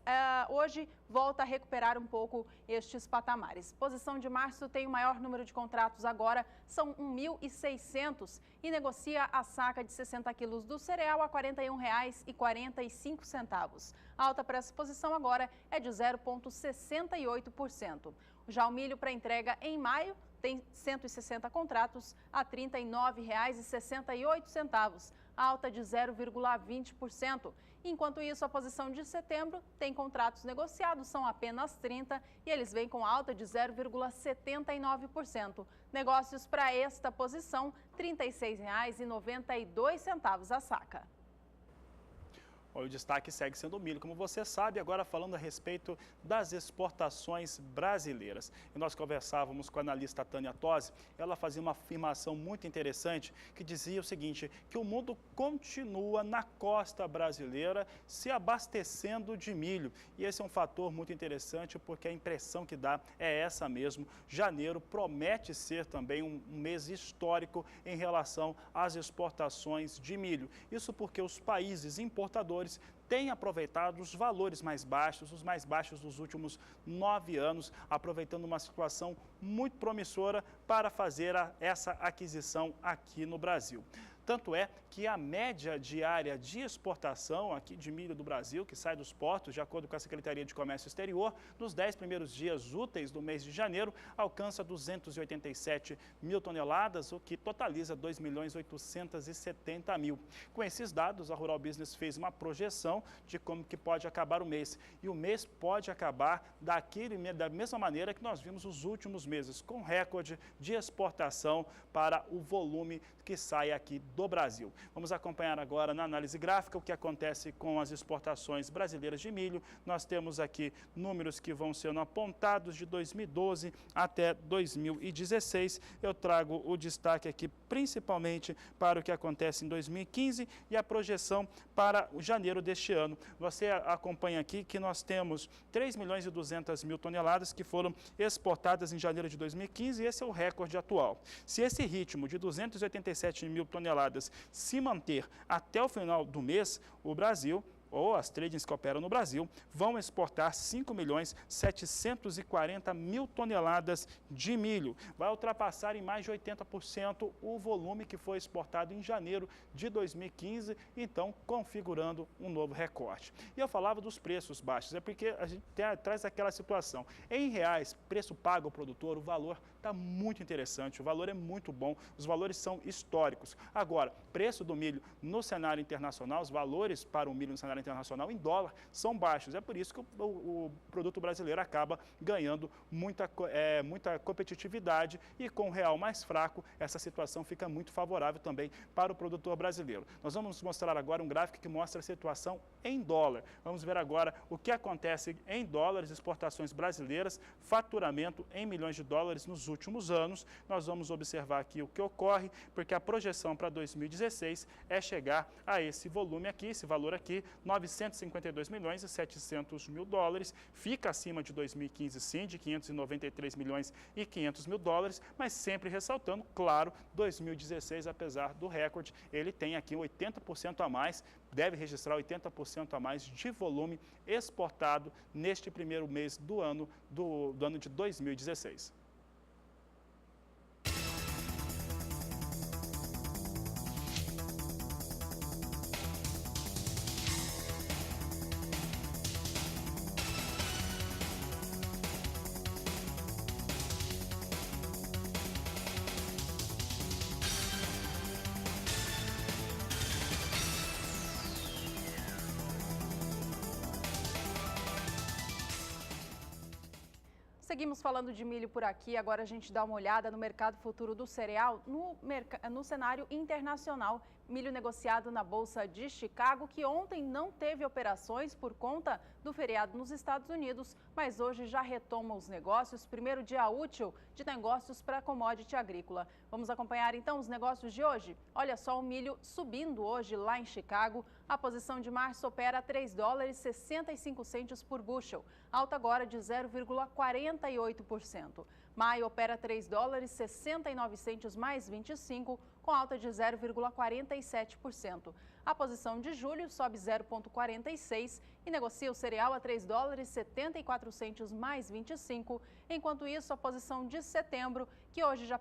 hoje volta a recuperar um pouco estes patamares. Posição de março tem o maior número de contratos agora, são 1.600, e negocia a saca de 60 quilos do cereal a R$ 41,45. A alta para essa posição agora é de 0,68%. Já o milho para entrega em maio tem 160 contratos a R$ 39,68, alta de 0,20%. Enquanto isso, a posição de setembro tem contratos negociados, são apenas 30 e eles vêm com alta de 0,79%. Negócios para esta posição, R$ 36,92 a saca. O destaque segue sendo o milho, como você sabe, agora falando a respeito das exportações brasileiras. E nós conversávamos com a analista Tânia Tosi, ela fazia uma afirmação muito interessante que dizia o seguinte, que o mundo continua na costa brasileira se abastecendo de milho. E esse é um fator muito interessante porque a impressão que dá é essa mesmo. Janeiro promete ser também um mês histórico em relação às exportações de milho. Isso porque os países importadores têm aproveitado os valores mais baixos, os mais baixos dos últimos 9 anos, aproveitando uma situação muito promissora para fazer essa aquisição aqui no Brasil. Tanto é que a média diária de exportação aqui de milho do Brasil, que sai dos portos, de acordo com a Secretaria de Comércio Exterior, nos 10 primeiros dias úteis do mês de janeiro, alcança 287 mil toneladas, o que totaliza 2.870.000. Com esses dados, a Rural Business fez uma projeção de como que pode acabar o mês. E o mês pode acabar da mesma maneira que nós vimos os últimos meses, com recorde de exportação para o volume que sai aqui do Brasil. Vamos acompanhar agora na análise gráfica o que acontece com as exportações brasileiras de milho. Nós temos aqui números que vão sendo apontados de 2012 até 2016. Eu trago o destaque aqui principalmente para o que acontece em 2015 e a projeção para janeiro deste ano. Você acompanha aqui que nós temos 3.200.000 toneladas que foram exportadas em janeiro de 2015 e esse é o recorde atual. Se esse ritmo de 287 mil toneladas se manter até o final do mês, o Brasil, ou as tradings que operam no Brasil, vão exportar 5.740.000 toneladas de milho. Vai ultrapassar em mais de 80% o volume que foi exportado em janeiro de 2015, então configurando um novo recorde. E eu falava dos preços baixos, é porque a gente traz aquela situação. Em reais, preço pago ao produtor, o valor está muito interessante, o valor é muito bom, os valores são históricos. Agora, preço do milho no cenário internacional, os valores para o milho no cenário internacional em dólar são baixos. É por isso que o produto brasileiro acaba ganhando muita competitividade e com o real mais fraco, essa situação fica muito favorável também para o produtor brasileiro. Nós vamos mostrar agora um gráfico que mostra a situação em dólar. Vamos ver agora o que acontece em dólares, exportações brasileiras, faturamento em milhões de dólares nos últimos anos. Nós vamos observar aqui o que ocorre, porque a projeção para 2016 é chegar a esse volume aqui, esse valor aqui, 952.700.000 dólares, fica acima de 2015 sim, de 593.500.000 dólares, mas sempre ressaltando, claro, 2016, apesar do recorde, ele tem aqui 80% a mais, deve registrar 80% a mais de volume exportado neste primeiro mês do ano de 2016. Seguimos falando de milho por aqui, agora a gente dá uma olhada no mercado futuro do cereal no cenário internacional. Milho negociado na Bolsa de Chicago, que ontem não teve operações por conta do feriado nos Estados Unidos, mas hoje já retoma os negócios, primeiro dia útil de negócios para a commodity agrícola. Vamos acompanhar então os negócios de hoje? Olha só, o milho subindo hoje lá em Chicago. A posição de março opera a $3,65 por bushel, alta agora de 0,48%. Maio opera $3,69 mais 25, com alta de 0,47%. A posição de julho sobe 0,46 e negocia o cereal a $3,74 mais 25. Enquanto isso, a posição de setembro, que hoje já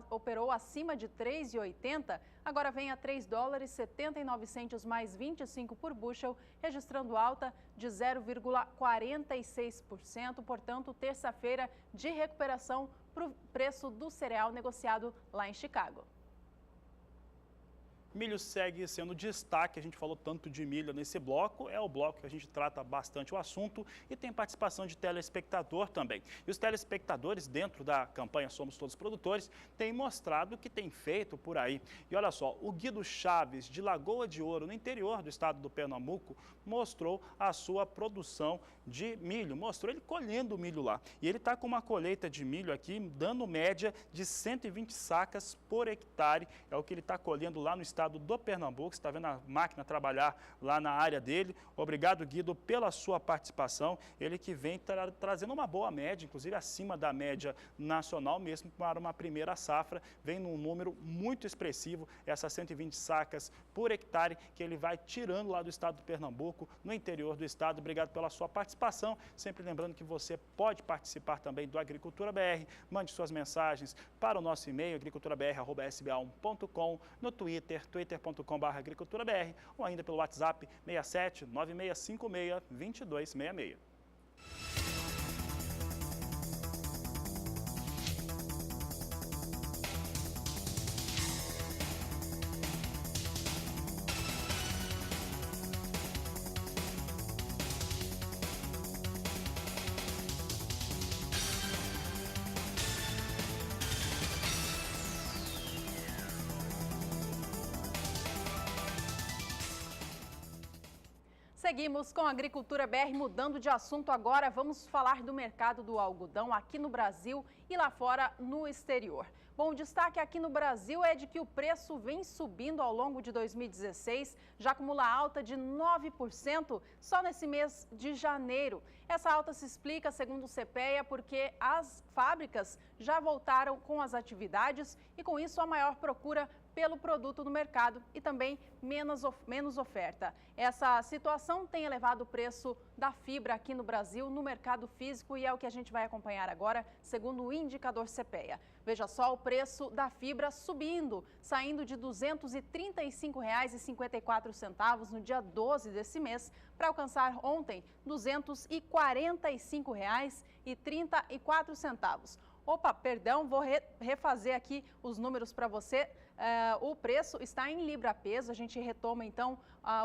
operou acima de 3,80, agora vem a $3,79 mais 25 por bushel, registrando alta de 0,46%. Portanto, terça-feira de recuperação para o preço do cereal negociado lá em Chicago. Milho segue sendo destaque, a gente falou tanto de milho nesse bloco, é o bloco que a gente trata bastante o assunto e tem participação de telespectador também. E os telespectadores dentro da campanha Somos Todos Produtores têm mostrado o que tem feito por aí. E olha só, o Guido Chaves, de Lagoa de Ouro, no interior do estado do Pernambuco, mostrou a sua produção de milho, mostrou ele colhendo o milho lá. E ele está com uma colheita de milho aqui, dando média de 120 sacas por hectare, é o que ele está colhendo lá no estado do Pernambuco. Você está vendo a máquina trabalhar lá na área dele. Obrigado, Guido, pela sua participação. Ele que vem trazendo uma boa média, inclusive acima da média nacional, mesmo para uma primeira safra. Vem num número muito expressivo, essas 120 sacas por hectare que ele vai tirando lá do estado do Pernambuco, no interior do estado. Obrigado pela sua participação. Sempre lembrando que você pode participar também do Agricultura BR. Mande suas mensagens para o nosso e-mail, agriculturabr@sba1.com, no Twitter, twitter.com/agriculturabr ou ainda pelo WhatsApp 67 9656 2266. Seguimos com a Agricultura BR, mudando de assunto agora, vamos falar do mercado do algodão aqui no Brasil e lá fora no exterior. Bom, o destaque aqui no Brasil é de que o preço vem subindo ao longo de 2016, já acumula alta de 9% só nesse mês de janeiro. Essa alta se explica, segundo o CPEA, porque as fábricas já voltaram com as atividades e com isso a maior procura pelo produto no mercado e também menos oferta. Essa situação tem elevado o preço da fibra aqui no Brasil, no mercado físico, e é o que a gente vai acompanhar agora, segundo o indicador CPEA. Veja só o preço da fibra subindo, saindo de R$ 235,54 no dia 12 desse mês, para alcançar ontem R$ 245,34. Opa, perdão, vou refazer aqui os números para você. O preço está em libra-peso, a gente retoma então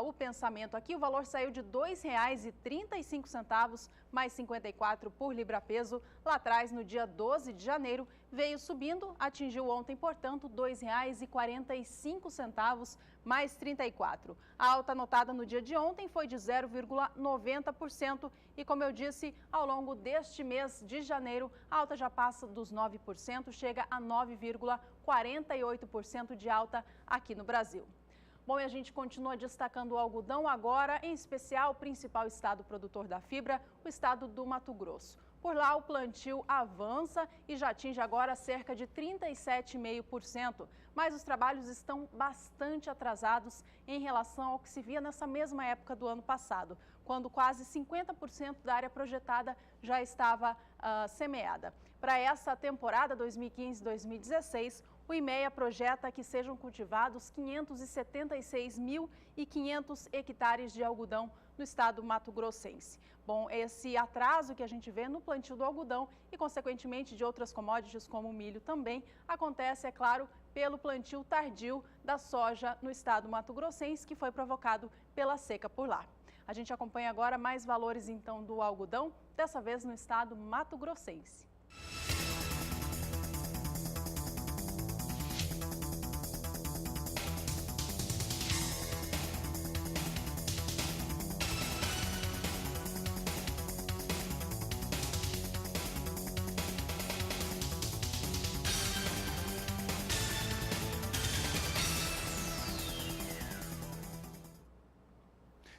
o pensamento aqui. O valor saiu de R$ 2,35 mais 54 por libra-peso. Lá atrás, no dia 12 de janeiro, veio subindo, atingiu ontem, portanto, R$ 2,45 mais 34. A alta anotada no dia de ontem foi de 0,90% e, como eu disse, ao longo deste mês de janeiro, a alta já passa dos 9%, chega a 9,48% de alta aqui no Brasil. Bom, e a gente continua destacando o algodão agora, em especial o principal estado produtor da fibra, o estado do Mato Grosso. Por lá, o plantio avança e já atinge agora cerca de 37,5%, mas os trabalhos estão bastante atrasados em relação ao que se via nessa mesma época do ano passado, quando quase 50% da área projetada já estava semeada. Para essa temporada 2015-2016, o IMEA projeta que sejam cultivados 576.500 hectares de algodão no estado mato-grossense. Bom, esse atraso que a gente vê no plantio do algodão e, consequentemente, de outras commodities como o milho também, acontece, é claro, pelo plantio tardio da soja no estado mato-grossense, que foi provocado pela seca por lá. A gente acompanha agora mais valores, então, do algodão, dessa vez no estado mato-grossense.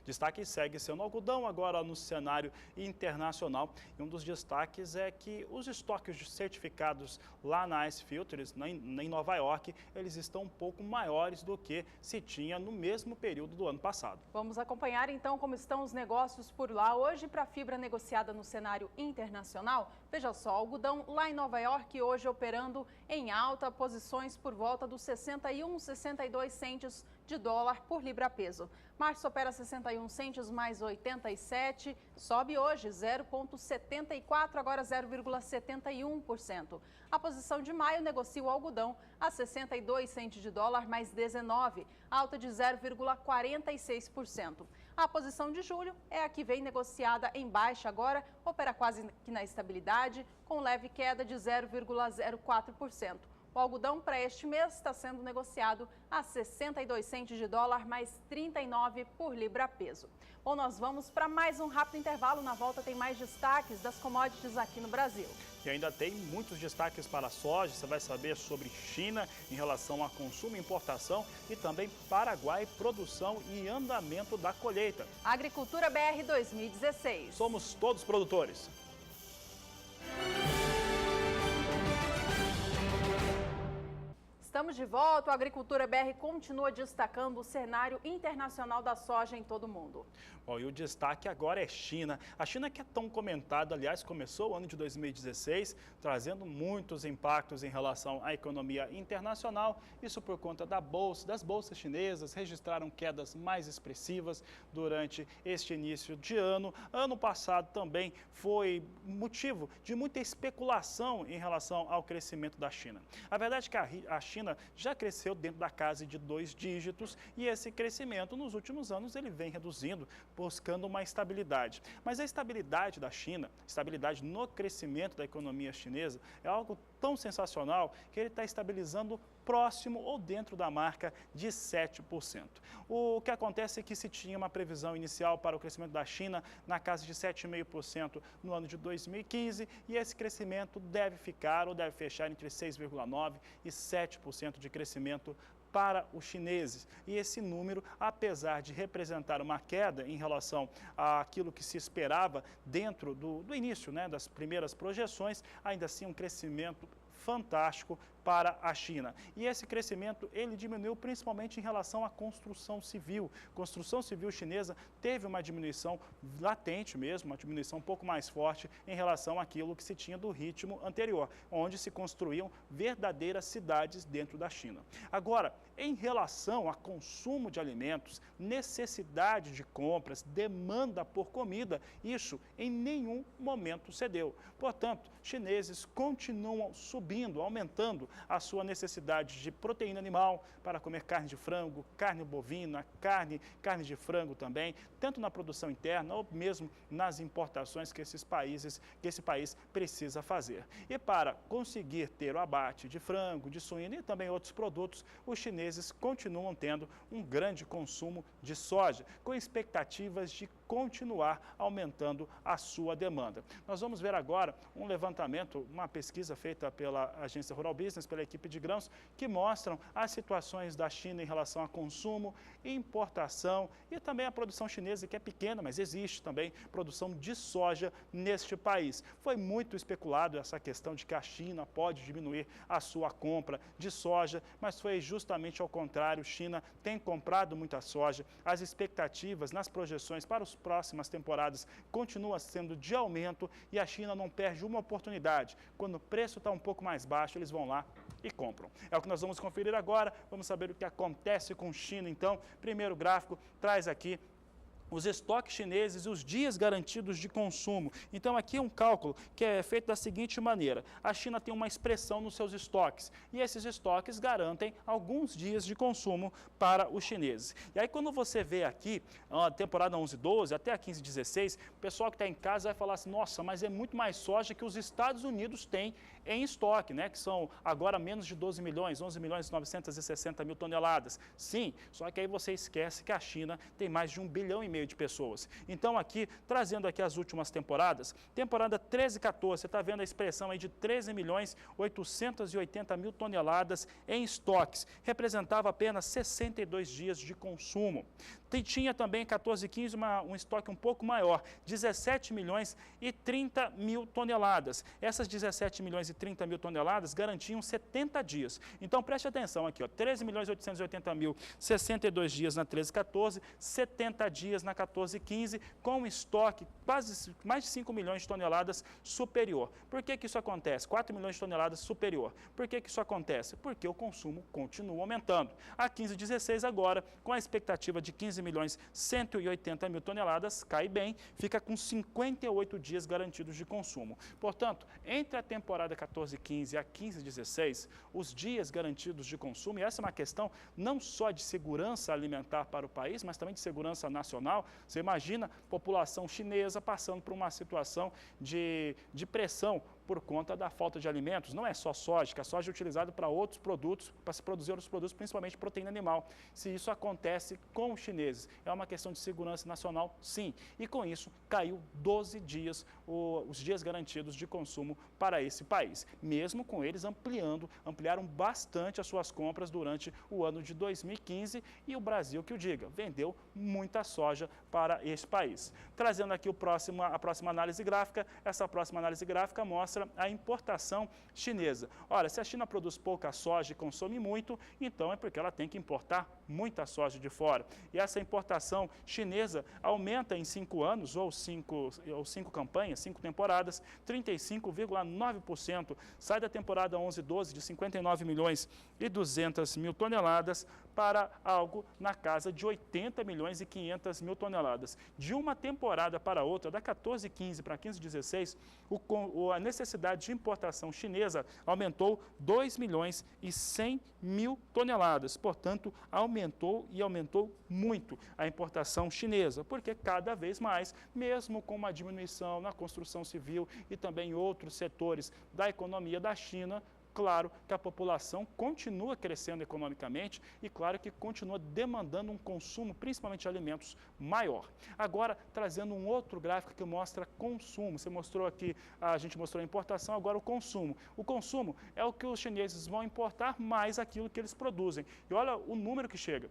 Destaque segue sendo algodão agora no cenário internacional. E um dos destaques é que os estoques certificados lá na Ice Filters, em Nova York, eles estão um pouco maiores do que se tinha no mesmo período do ano passado. Vamos acompanhar então como estão os negócios por lá. Hoje, para a fibra negociada no cenário internacional, veja só, algodão lá em Nova York hoje operando em alta, posições por volta dos 61, 62 centes de dólar por libra-peso. Março opera 61 centes mais 87, sobe hoje 0,74, agora 0,71%. A posição de maio negocia o algodão a 62 centes de dólar mais 19, alta de 0,46%. A posição de julho é a que vem negociada em baixa agora, opera quase que na estabilidade, com leve queda de 0,04%. O algodão para este mês está sendo negociado a 62 centes de dólar mais 39 por libra-peso. Bom, nós vamos para mais um rápido intervalo. Na volta tem mais destaques das commodities aqui no Brasil. E ainda tem muitos destaques para a soja. Você vai saber sobre China em relação a consumo e importação e também Paraguai, produção e andamento da colheita. Agricultura BR 2016. Somos todos produtores. Estamos de volta. O Agricultura BR continua destacando o cenário internacional da soja em todo o mundo. Bom, e o destaque agora é China. A China, que é tão comentada, aliás, começou o ano de 2016 trazendo muitos impactos em relação à economia internacional. Isso por conta das bolsas chinesas, registraram quedas mais expressivas durante este início de ano. Ano passado também foi motivo de muita especulação em relação ao crescimento da China. A verdade é que a China já cresceu dentro da casa de 2 dígitos e esse crescimento nos últimos anos ele vem reduzindo, buscando uma estabilidade. Mas a estabilidade da China, estabilidade no crescimento da economia chinesa, é algo tão sensacional que ele está estabilizando próximo ou dentro da marca de 7%. O que acontece é que se tinha uma previsão inicial para o crescimento da China na casa de 7,5% no ano de 2015 e esse crescimento deve ficar ou deve fechar entre 6,9% e 7% de crescimento para os chineses. E esse número, apesar de representar uma queda em relação àquilo que se esperava dentro do início, das primeiras projeções, ainda assim um crescimento fantástico para a China. E esse crescimento, ele diminuiu principalmente em relação à construção civil. A construção civil chinesa teve uma diminuição latente mesmo, uma diminuição um pouco mais forte em relação àquilo que se tinha do ritmo anterior, onde se construíam verdadeiras cidades dentro da China. Agora, em relação a consumo de alimentos, necessidade de compras, demanda por comida, isso em nenhum momento cedeu. Portanto, chineses continuam subindo, aumentando a sua necessidade de proteína animal para comer carne de frango, carne bovina, carne de frango também, tanto na produção interna ou mesmo nas importações que esse país precisa fazer. E para conseguir ter o abate de frango, de suíno e também outros produtos, os chineses continuam tendo um grande consumo de soja, com expectativas de continuar aumentando a sua demanda. Nós vamos ver agora um levantamento, uma pesquisa feita pela Agência Rural Business, pela equipe de grãos, que mostram as situações da China em relação a consumo, importação e também a produção chinesa, que é pequena, mas existe também produção de soja neste país. Foi muito especulado essa questão de que a China pode diminuir a sua compra de soja, mas foi justamente ao contrário. China tem comprado muita soja, as expectativas nas projeções para as próximas temporadas continuam sendo de aumento e a China não perde uma oportunidade. Quando o preço está um pouco mais baixo, eles vão lá e compram. É o que nós vamos conferir agora. Vamos saber o que acontece com China, então. Primeiro gráfico traz aqui os estoques chineses e os dias garantidos de consumo. Então, aqui é um cálculo que é feito da seguinte maneira. A China tem uma expressão nos seus estoques e esses estoques garantem alguns dias de consumo para os chineses. E aí, quando você vê aqui, a temporada 11-12 até a 15-16, o pessoal que está em casa vai falar assim, nossa, mas é muito mais soja que os Estados Unidos têm em estoque, que são agora menos de 12 milhões, 11 milhões e 960 mil toneladas. Sim, só que aí você esquece que a China tem mais de 1,5 bilhão de pessoas. Então aqui, trazendo aqui as últimas temporadas, temporada 13-14, você está vendo a expressão aí de 13 milhões 880 mil toneladas em estoques, representava apenas 62 dias de consumo. Tinha também 14-15 um estoque um pouco maior, 17 milhões e 30 mil toneladas. Essas 17 milhões e 30 mil toneladas garantiam 70 dias. Então preste atenção aqui, 13 milhões e 880 mil, 62 dias na 13-14, 70 dias na 14-15, com um estoque quase mais de 5 milhões de toneladas superior. Por que isso acontece? 4 milhões de toneladas superior. Por que isso acontece? Porque o consumo continua aumentando. A 15-16 agora, com a expectativa de 15 milhões 180 mil toneladas, cai bem, fica com 58 dias garantidos de consumo. Portanto, entre a temporada 14-15 e a 15-16, os dias garantidos de consumo, e essa é uma questão não só de segurança alimentar para o país, mas também de segurança nacional. Você imagina a população chinesa passando por uma situação de pressão por conta da falta de alimentos. Não é só soja, que a soja é utilizada para outros produtos, para se produzir outros produtos, principalmente proteína animal. Se isso acontece com os chineses, é uma questão de segurança nacional, sim. E com isso, caiu 12 dias os dias garantidos de consumo para esse país. Mesmo com eles ampliaram bastante as suas compras durante o ano de 2015 e o Brasil, que o diga, vendeu muita soja para esse país. Trazendo aqui a próxima análise gráfica, essa próxima análise gráfica mostra mostra a importação chinesa. Ora, se a China produz pouca soja e consome muito, então é porque ela tem que importar muita soja de fora. E essa importação chinesa aumenta em 5 anos, ou 5 campanhas, 5 temporadas, 35,9%. Sai da temporada 11-12 de 59 milhões e 200 mil toneladas para algo na casa de 80 milhões e 500 mil toneladas. De uma temporada para outra, da 14-15 para 15-16, a necessidade de importação chinesa aumentou 2 milhões e 100 mil toneladas. Portanto, aumentou muito a importação chinesa, porque cada vez mais, mesmo com uma diminuição na construção civil e também em outros setores da economia da China, claro que a população continua crescendo economicamente e claro que continua demandando um consumo, principalmente de alimentos, maior. Agora, trazendo um outro gráfico que mostra consumo. Você mostrou aqui, a gente mostrou a importação, agora o consumo. O consumo é o que os chineses vão importar mais aquilo que eles produzem. E olha o número que chega.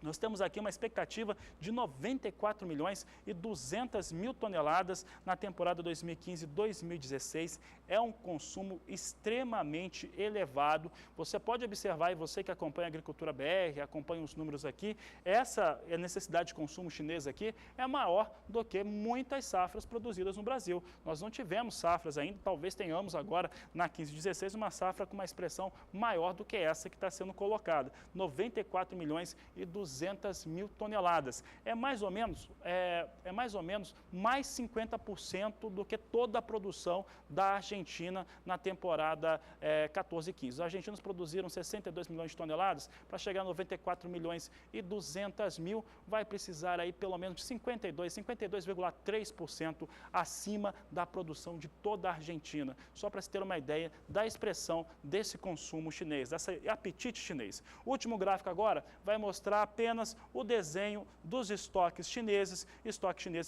Nós temos aqui uma expectativa de 94 milhões e 200 mil toneladas na temporada 2015-2016. É um consumo extremamente elevado. Você pode observar, e você que acompanha a Agricultura BR, acompanha os números aqui, essa necessidade de consumo chinês aqui é maior do que muitas safras produzidas no Brasil. Nós não tivemos safras ainda, talvez tenhamos agora na 15-16 uma safra com uma expressão maior do que essa que está sendo colocada. 94 milhões e 200 mil toneladas. É mais ou menos mais 50% do que toda a produção da Argentina na temporada 14-15. Os argentinos produziram 62 milhões de toneladas, para chegar a 94 milhões e 200 mil, vai precisar aí pelo menos de 52,3% acima da produção de toda a Argentina. Só para se ter uma ideia da expressão desse consumo chinês, desse apetite chinês. O último gráfico agora vai mostrar apenas o desenho dos estoques chineses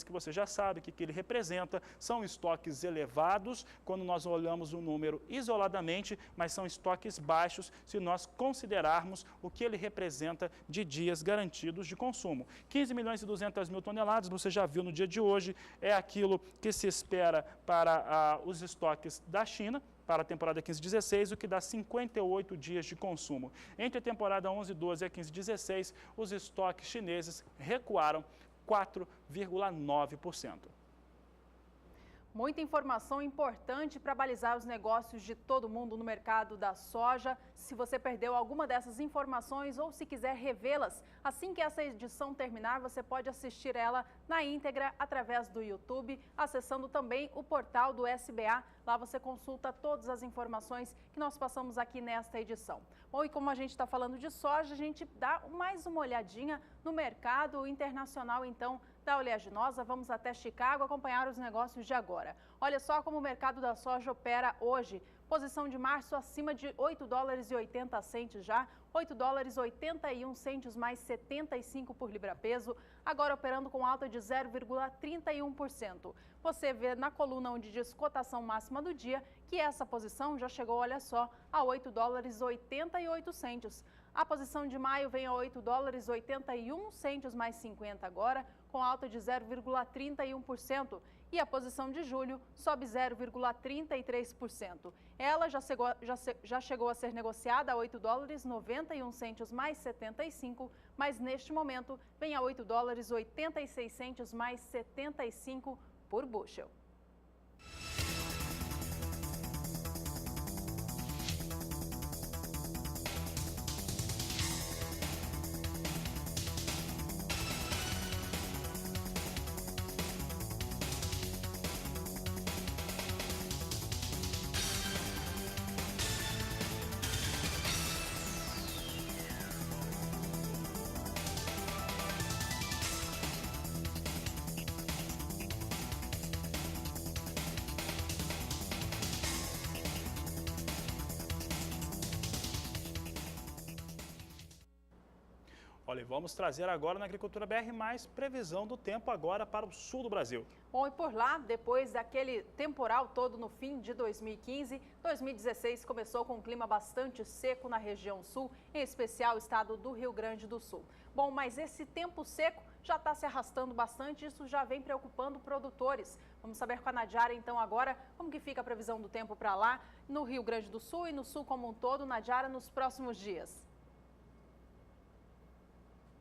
que você já sabe que ele representa, são estoques elevados quando nós olhamos o número isoladamente, mas são estoques baixos se nós considerarmos o que ele representa de dias garantidos de consumo. 15 milhões e 200 mil toneladas, você já viu no dia de hoje, é aquilo que se espera para os estoques da China, para a temporada 15-16, o que dá 58 dias de consumo. Entre a temporada 11-12 e a 15-16, os estoques chineses recuaram 4,9%. Muita informação importante para balizar os negócios de todo mundo no mercado da soja. Se você perdeu alguma dessas informações ou se quiser revê-las, assim que essa edição terminar, você pode assistir ela na íntegra através do YouTube, acessando também o portal do SBA. Lá você consulta todas as informações que nós passamos aqui nesta edição. Bom, e como a gente está falando de soja, a gente dá mais uma olhadinha no mercado internacional, então, da oleaginosa. Vamos até Chicago acompanhar os negócios de agora. Olha só como o mercado da soja opera hoje. Posição de março acima de 8 dólares e 80 centes já, 8 dólares e 81 centes mais 75 por libra-peso, agora operando com alta de 0,31%. Você vê na coluna onde diz cotação máxima do dia que essa posição já chegou, olha só, a 8 dólares e 88 centes. A posição de maio vem a 8 dólares e 81 centes mais 50 agora, com alta de 0,31%. E a posição de julho sobe 0,33%. Ela já chegou a ser negociada a 8 dólares 91 centes mais 75, mas neste momento vem a 8 dólares 86 centes mais 75 por bushel. Olha, vamos trazer agora na Agricultura BR mais previsão do tempo agora para o sul do Brasil. Bom, e por lá, depois daquele temporal todo no fim de 2015, 2016 começou com um clima bastante seco na região sul, em especial o estado do Rio Grande do Sul. Bom, mas esse tempo seco já está se arrastando bastante, isso já vem preocupando produtores. Vamos saber com a Nadiara, então, agora, como que fica a previsão do tempo para lá, no Rio Grande do Sul e no Sul como um todo, Nadiara, nos próximos dias.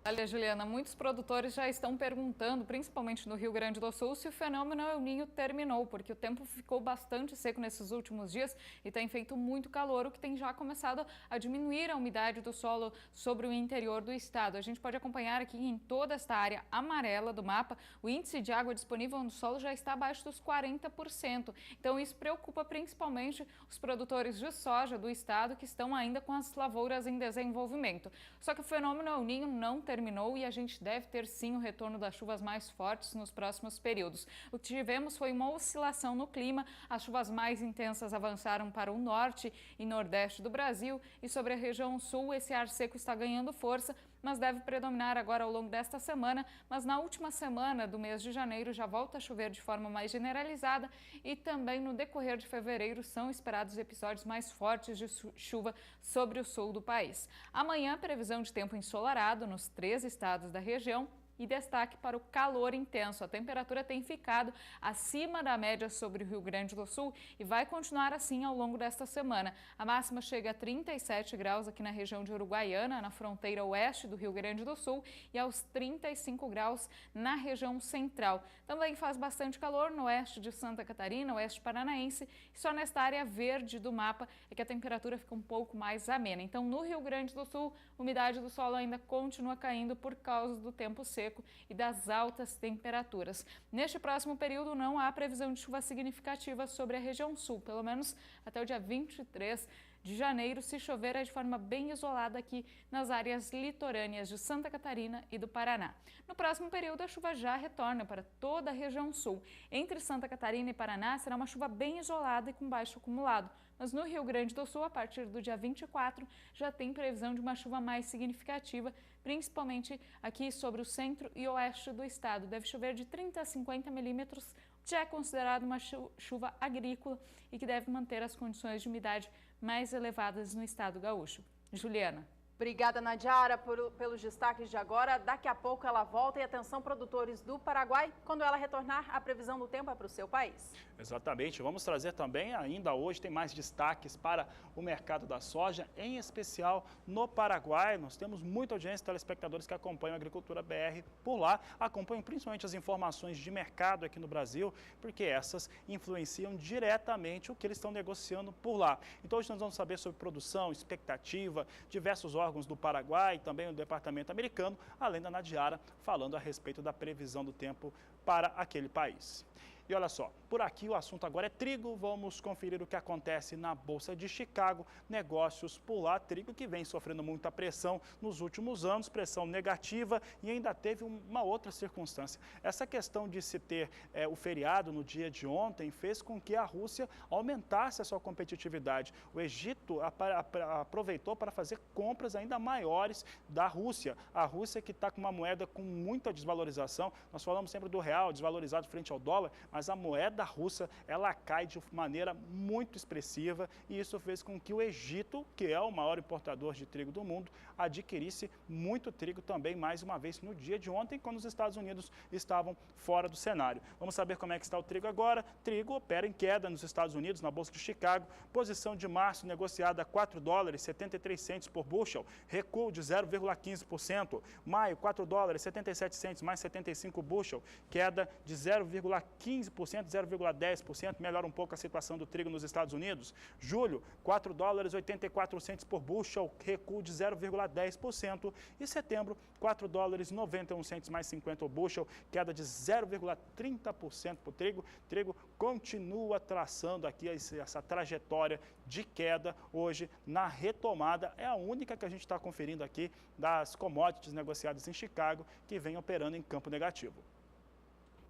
Olha, Juliana, muitos produtores já estão perguntando, principalmente no Rio Grande do Sul, se o fenômeno El Niño terminou, porque o tempo ficou bastante seco nesses últimos dias e tem feito muito calor, o que tem já começado a diminuir a umidade do solo sobre o interior do estado. A gente pode acompanhar aqui em toda esta área amarela do mapa, o índice de água disponível no solo já está abaixo dos 40%. Então isso preocupa principalmente os produtores de soja do estado que estão ainda com as lavouras em desenvolvimento. Só que o fenômeno El Niño não terminou e a gente deve ter sim o retorno das chuvas mais fortes nos próximos períodos. O que tivemos foi uma oscilação no clima, as chuvas mais intensas avançaram para o norte e nordeste do Brasil e sobre a região sul esse ar seco está ganhando força, mas deve predominar agora ao longo desta semana, mas na última semana do mês de janeiro já volta a chover de forma mais generalizada e também no decorrer de fevereiro são esperados episódios mais fortes de chuva sobre o sul do país. Amanhã, previsão de tempo ensolarado nos 3 estados da região. E destaque para o calor intenso. A temperatura tem ficado acima da média sobre o Rio Grande do Sul e vai continuar assim ao longo desta semana. A máxima chega a 37 graus aqui na região de Uruguaiana, na fronteira oeste do Rio Grande do Sul, e aos 35 graus na região central. Também faz bastante calor no oeste de Santa Catarina, oeste paranaense, e só nesta área verde do mapa é que a temperatura fica um pouco mais amena. Então, no Rio Grande do Sul, a umidade do solo ainda continua caindo por causa do tempo seco e das altas temperaturas. Neste próximo período não há previsão de chuva significativa sobre a região sul, pelo menos até o dia 23 de janeiro, se chover é de forma bem isolada aqui nas áreas litorâneas de Santa Catarina e do Paraná. No próximo período, a chuva já retorna para toda a região sul. Entre Santa Catarina e Paraná, será uma chuva bem isolada e com baixo acumulado. Mas no Rio Grande do Sul, a partir do dia 24, já tem previsão de uma chuva mais significativa, principalmente aqui sobre o centro e oeste do estado. Deve chover de 30 a 50 milímetros, que é considerado uma chuva agrícola e que deve manter as condições de umidade mais elevadas no estado gaúcho. Juliana. Obrigada, Nadiara, pelos destaques de agora. Daqui a pouco ela volta e atenção, produtores do Paraguai, quando ela retornar, a previsão do tempo é para o seu país. Exatamente. Vamos trazer também, ainda hoje, tem mais destaques para o mercado da soja, em especial no Paraguai. Nós temos muita audiência de telespectadores que acompanham a Agricultura BR por lá, acompanham principalmente as informações de mercado aqui no Brasil, porque essas influenciam diretamente o que eles estão negociando por lá. Então, hoje nós vamos saber sobre produção, expectativa, diversos órgãos do Paraguai, também o departamento americano, além da Nadiara, falando a respeito da previsão do tempo para aquele país. E olha só, por aqui o assunto agora é trigo. Vamos conferir o que acontece na Bolsa de Chicago. Negócios por lá, trigo que vem sofrendo muita pressão nos últimos anos, pressão negativa, e ainda teve uma outra circunstância. Essa questão de se ter o feriado no dia de ontem fez com que a Rússia aumentasse a sua competitividade. O Egito aproveitou para fazer compras ainda maiores da Rússia. A Rússia que está com uma moeda com muita desvalorização. Nós falamos sempre do real desvalorizado frente ao dólar, mas a moeda russa, ela cai de maneira muito expressiva e isso fez com que o Egito, que é o maior importador de trigo do mundo, adquirisse muito trigo também, mais uma vez, no dia de ontem, quando os Estados Unidos estavam fora do cenário. Vamos saber como é que está o trigo agora. Trigo opera em queda nos Estados Unidos, na Bolsa de Chicago. Posição de março negociada a $4,73 por bushel, recuo de 0,15%. Maio, $4,77 mais 75 bushel, queda de 0,15%, 0,10%, melhora um pouco a situação do trigo nos Estados Unidos. Julho, $4,84 por bushel, recuo de 0,10%. E setembro, $4,91 mais 50 bushel, queda de 0,30% por trigo. Trigo continua traçando aqui essa trajetória de queda hoje na retomada. É a única que a gente está conferindo aqui das commodities negociadas em Chicago que vem operando em campo negativo.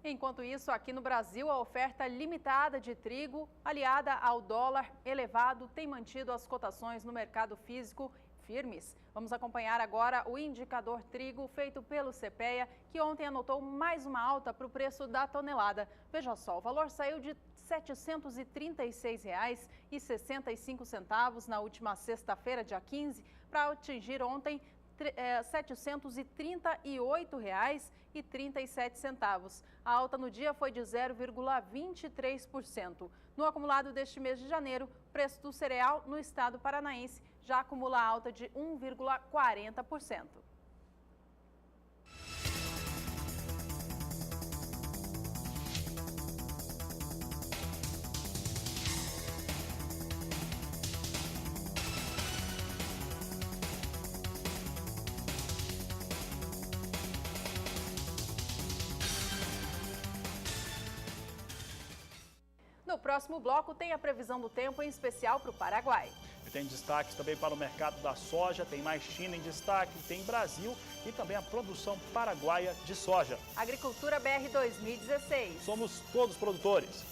Enquanto isso, aqui no Brasil, a oferta limitada de trigo, aliada ao dólar elevado, tem mantido as cotações no mercado físico firmes. Vamos acompanhar agora o indicador trigo feito pelo CPEA, que ontem anotou mais uma alta para o preço da tonelada. Veja só, o valor saiu de R$ 736,65 na última sexta-feira, dia 15, para atingir ontem R$ 738,37. A alta no dia foi de 0,23%. No acumulado deste mês de janeiro, o preço do cereal no estado paranaense já acumula alta de 1,40%. No próximo bloco tem a previsão do tempo, em especial para o Paraguai. E tem destaques também para o mercado da soja, tem mais China em destaque, tem Brasil e também a produção paraguaia de soja. Agricultura BR 2016. Somos todos produtores.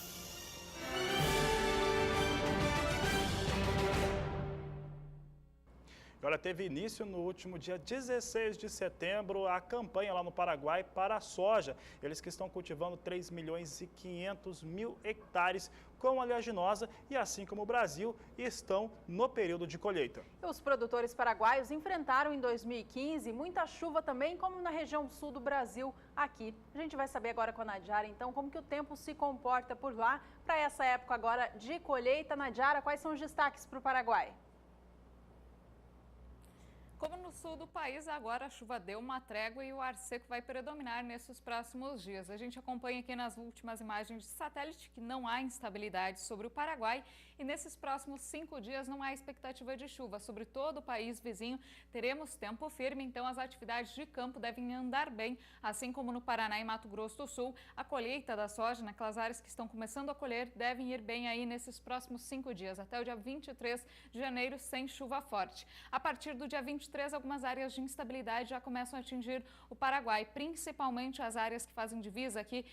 Olha, teve início no último dia 16 de setembro a campanha lá no Paraguai para a soja. Eles que estão cultivando 3.500.000 hectares com oleaginosa e, assim como o Brasil, estão no período de colheita. Os produtores paraguaios enfrentaram em 2015 muita chuva também, como na região sul do Brasil, aqui. A gente vai saber agora com a Nadiara, então, como que o tempo se comporta por lá para essa época agora de colheita. Nadiara, quais são os destaques para o Paraguai? Como no sul do país, agora a chuva deu uma trégua e o ar seco vai predominar nesses próximos dias. A gente acompanha aqui nas últimas imagens de satélite que não há instabilidade sobre o Paraguai e nesses próximos 5 dias não há expectativa de chuva. Sobre todo o país vizinho teremos tempo firme, então as atividades de campo devem andar bem, assim como no Paraná e Mato Grosso do Sul. A colheita da soja naquelas áreas que estão começando a colher devem ir bem aí nesses próximos 5 dias, até o dia 23 de janeiro sem chuva forte. A partir do dia 23, algumas áreas de instabilidade já começam a atingir o Paraguai, principalmente as áreas que fazem divisa aqui,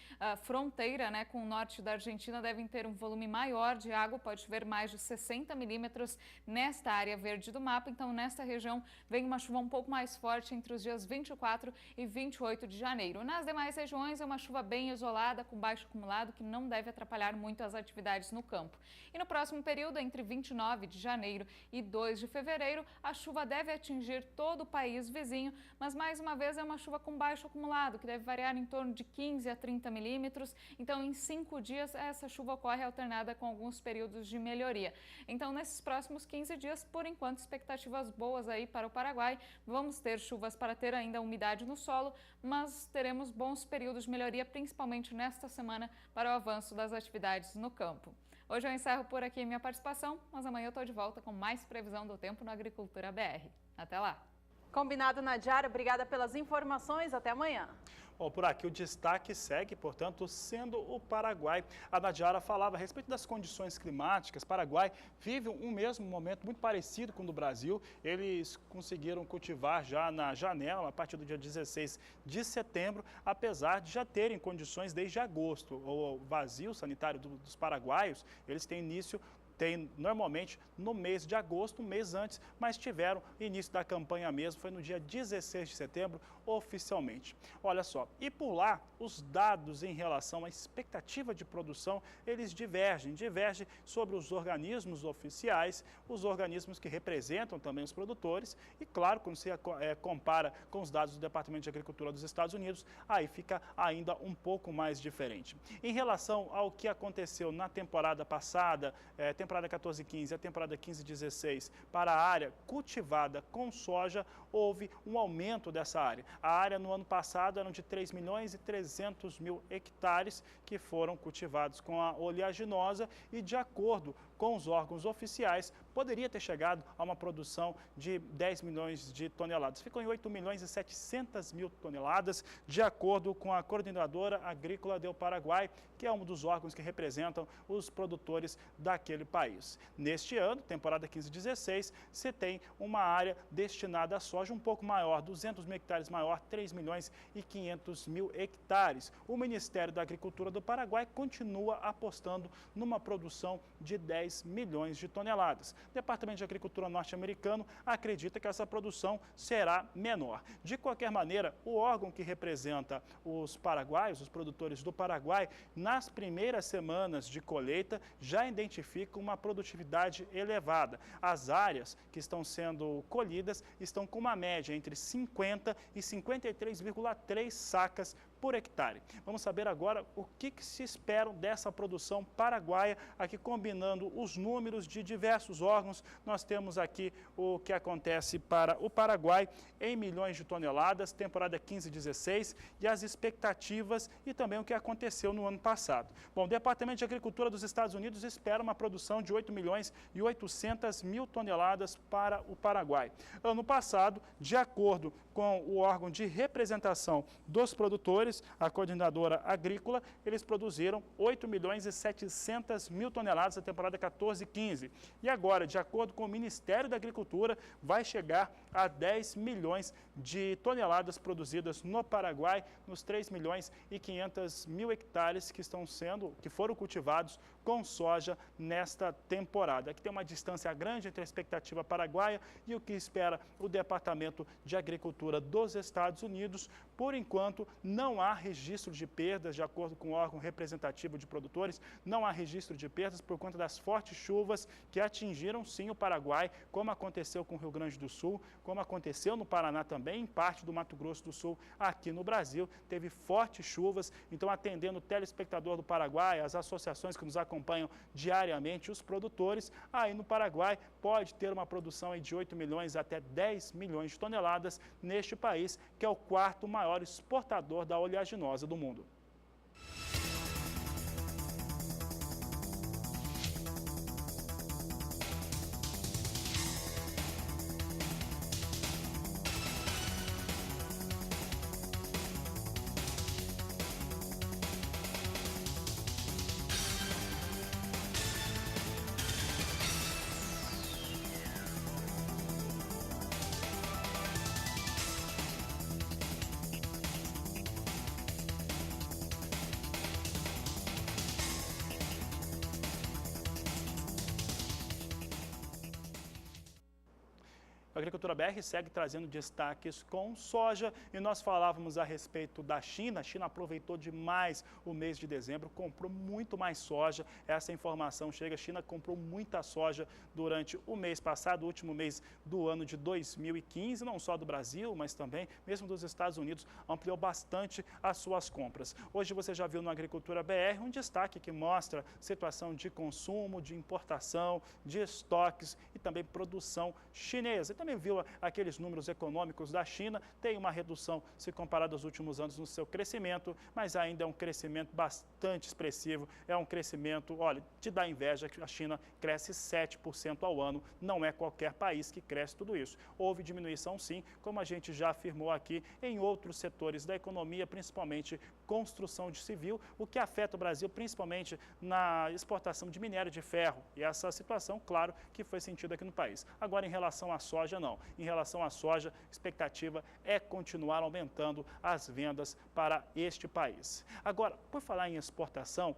fronteira, né, com o norte da Argentina, devem ter um volume maior de água, pode chover mais de 60 milímetros nesta área verde do mapa, então nesta região vem uma chuva um pouco mais forte entre os dias 24 e 28 de janeiro. Nas demais regiões é uma chuva bem isolada, com baixo acumulado, que não deve atrapalhar muito as atividades no campo. E no próximo período, entre 29 de janeiro e 2 de fevereiro, a chuva deve atingir todo o país vizinho, mas mais uma vez é uma chuva com baixo acumulado, que deve variar em torno de 15 a 30 milímetros. Então, em 5 dias, essa chuva ocorre alternada com alguns períodos de melhoria. Então, nesses próximos 15 dias, por enquanto, expectativas boas aí para o Paraguai. Vamos ter chuvas para ter ainda umidade no solo, mas teremos bons períodos de melhoria, principalmente nesta semana, para o avanço das atividades no campo. Hoje eu encerro por aqui minha participação, mas amanhã eu estou de volta com mais previsão do tempo no Agricultura BR. Até lá! Combinado, Nadiara. Obrigada pelas informações. Até amanhã. Bom, por aqui o destaque segue, portanto, sendo o Paraguai. A Nadiara falava a respeito das condições climáticas. O Paraguai vive um mesmo momento muito parecido com o do Brasil. Eles conseguiram cultivar já na janela, a partir do dia 16 de setembro, apesar de já terem condições desde agosto. O vazio sanitário dos paraguaios, eles têm início normalmente no mês de agosto, um mês antes, mas tiveram início da campanha mesmo, foi no dia 16 de setembro, oficialmente. Olha só, e por lá, os dados em relação à expectativa de produção, eles divergem sobre os organismos oficiais, os organismos que representam também os produtores, e claro, quando você compara com os dados do Departamento de Agricultura dos Estados Unidos, aí fica ainda um pouco mais diferente. Em relação ao que aconteceu na temporada passada, temporada 14-15 e a temporada 15-16, para a área cultivada com soja, houve um aumento dessa área. A área no ano passado era de 3.300.000 hectares que foram cultivados com a oleaginosa e, de acordo com os órgãos oficiais, poderia ter chegado a uma produção de 10 milhões de toneladas. Ficou em 8.700.000 toneladas, de acordo com a Coordenadora Agrícola do Paraguai, que é um dos órgãos que representam os produtores daquele país. Neste ano, temporada 15-16, se tem uma área destinada à soja um pouco maior, 200.000 hectares maior, 3.500.000 hectares. O Ministério da Agricultura do Paraguai continua apostando numa produção de 10 10 milhões de toneladas. O Departamento de Agricultura norte-americano acredita que essa produção será menor. De qualquer maneira, o órgão que representa os paraguaios, os produtores do Paraguai, nas primeiras semanas de colheita, já identifica uma produtividade elevada. As áreas que estão sendo colhidas estão com uma média entre 50 e 53,3 sacas por hectare. Vamos saber agora o que se espera dessa produção paraguaia, aqui combinando os números de diversos órgãos. Nós temos aqui o que acontece para o Paraguai em milhões de toneladas, temporada 15-16, e as expectativas e também o que aconteceu no ano passado. Bom, o Departamento de Agricultura dos Estados Unidos espera uma produção de 8 milhões e 800 mil toneladas para o Paraguai. Ano passado, de acordo com o órgão de representação dos produtores, a coordenadora agrícola, eles produziram 8 milhões e 700 mil toneladas na temporada 14-15. E agora, de acordo com o Ministério da Agricultura, vai chegar a 10 milhões de toneladas produzidas no Paraguai, nos 3 milhões e 500 mil hectares que foram cultivados com soja nesta temporada. Aqui tem uma distância grande entre a expectativa paraguaia e o que espera o Departamento de Agricultura dos Estados Unidos. Por enquanto, não há registro de perdas, de acordo com o órgão representativo de produtores, não há registro de perdas por conta das fortes chuvas que atingiram sim o Paraguai, como aconteceu com o Rio Grande do Sul, como aconteceu no Paraná também, em parte do Mato Grosso do Sul, aqui no Brasil, teve fortes chuvas. Então, atendendo o telespectador do Paraguai, as associações que nos acompanham diariamente, os produtores, aí no Paraguai pode ter uma produção aí de 8 milhões até 10 milhões de toneladas neste país, que é o quarto maior exportador da oleaginosa do mundo. A Agricultura BR segue trazendo destaques com soja e nós falávamos a respeito da China. A China aproveitou demais o mês de dezembro, comprou muito mais soja. Essa informação chega, a China comprou muita soja durante o mês passado, o último mês do ano de 2015, não só do Brasil, mas também mesmo dos Estados Unidos, ampliou bastante as suas compras. Hoje você já viu no Agricultura BR um destaque que mostra situação de consumo, de importação, de estoques e também produção chinesa. Também viu aqueles números econômicos da China, tem uma redução se comparado aos últimos anos no seu crescimento, mas ainda é um crescimento bastante expressivo, é um crescimento, olha, te dá inveja que a China cresce 7% ao ano, não é qualquer país que cresce tudo isso. Houve diminuição sim, como a gente já afirmou aqui, em outros setores da economia, principalmente construção de civil, o que afeta o Brasil principalmente na exportação de minério de ferro, e essa situação, claro, que foi sentida aqui no país. Agora, em relação à soja, não. Em relação à soja, a expectativa é continuar aumentando as vendas para este país. Agora, por falar em exportação,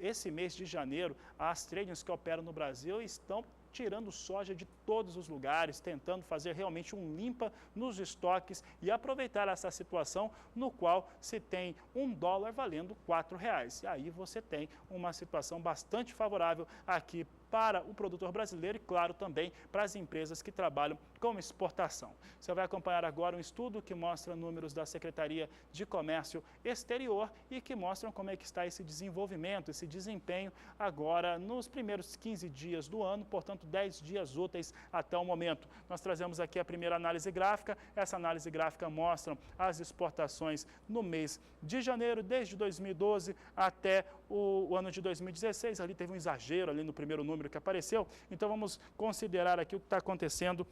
esse mês de janeiro, as tradings que operam no Brasil estão tirando soja de todos os lugares, tentando fazer realmente um limpa nos estoques e aproveitar essa situação no qual se tem $1 valendo R$4. E aí você tem uma situação bastante favorável aqui para o produtor brasileiro e, claro, também para as empresas que trabalham com exportação. Você vai acompanhar agora um estudo que mostra números da Secretaria de Comércio Exterior e que mostram como é que está esse desenvolvimento, esse desempenho agora nos primeiros 15 dias do ano, portanto 10 dias úteis até o momento. Nós trazemos aqui a primeira análise gráfica. Essa análise gráfica mostra as exportações no mês de janeiro, desde 2012 até o ano de 2016. Ali teve um exagero ali no primeiro número que apareceu. Então vamos considerar aqui o que está acontecendo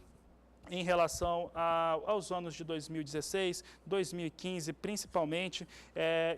em relação aos anos de 2016, 2015, principalmente,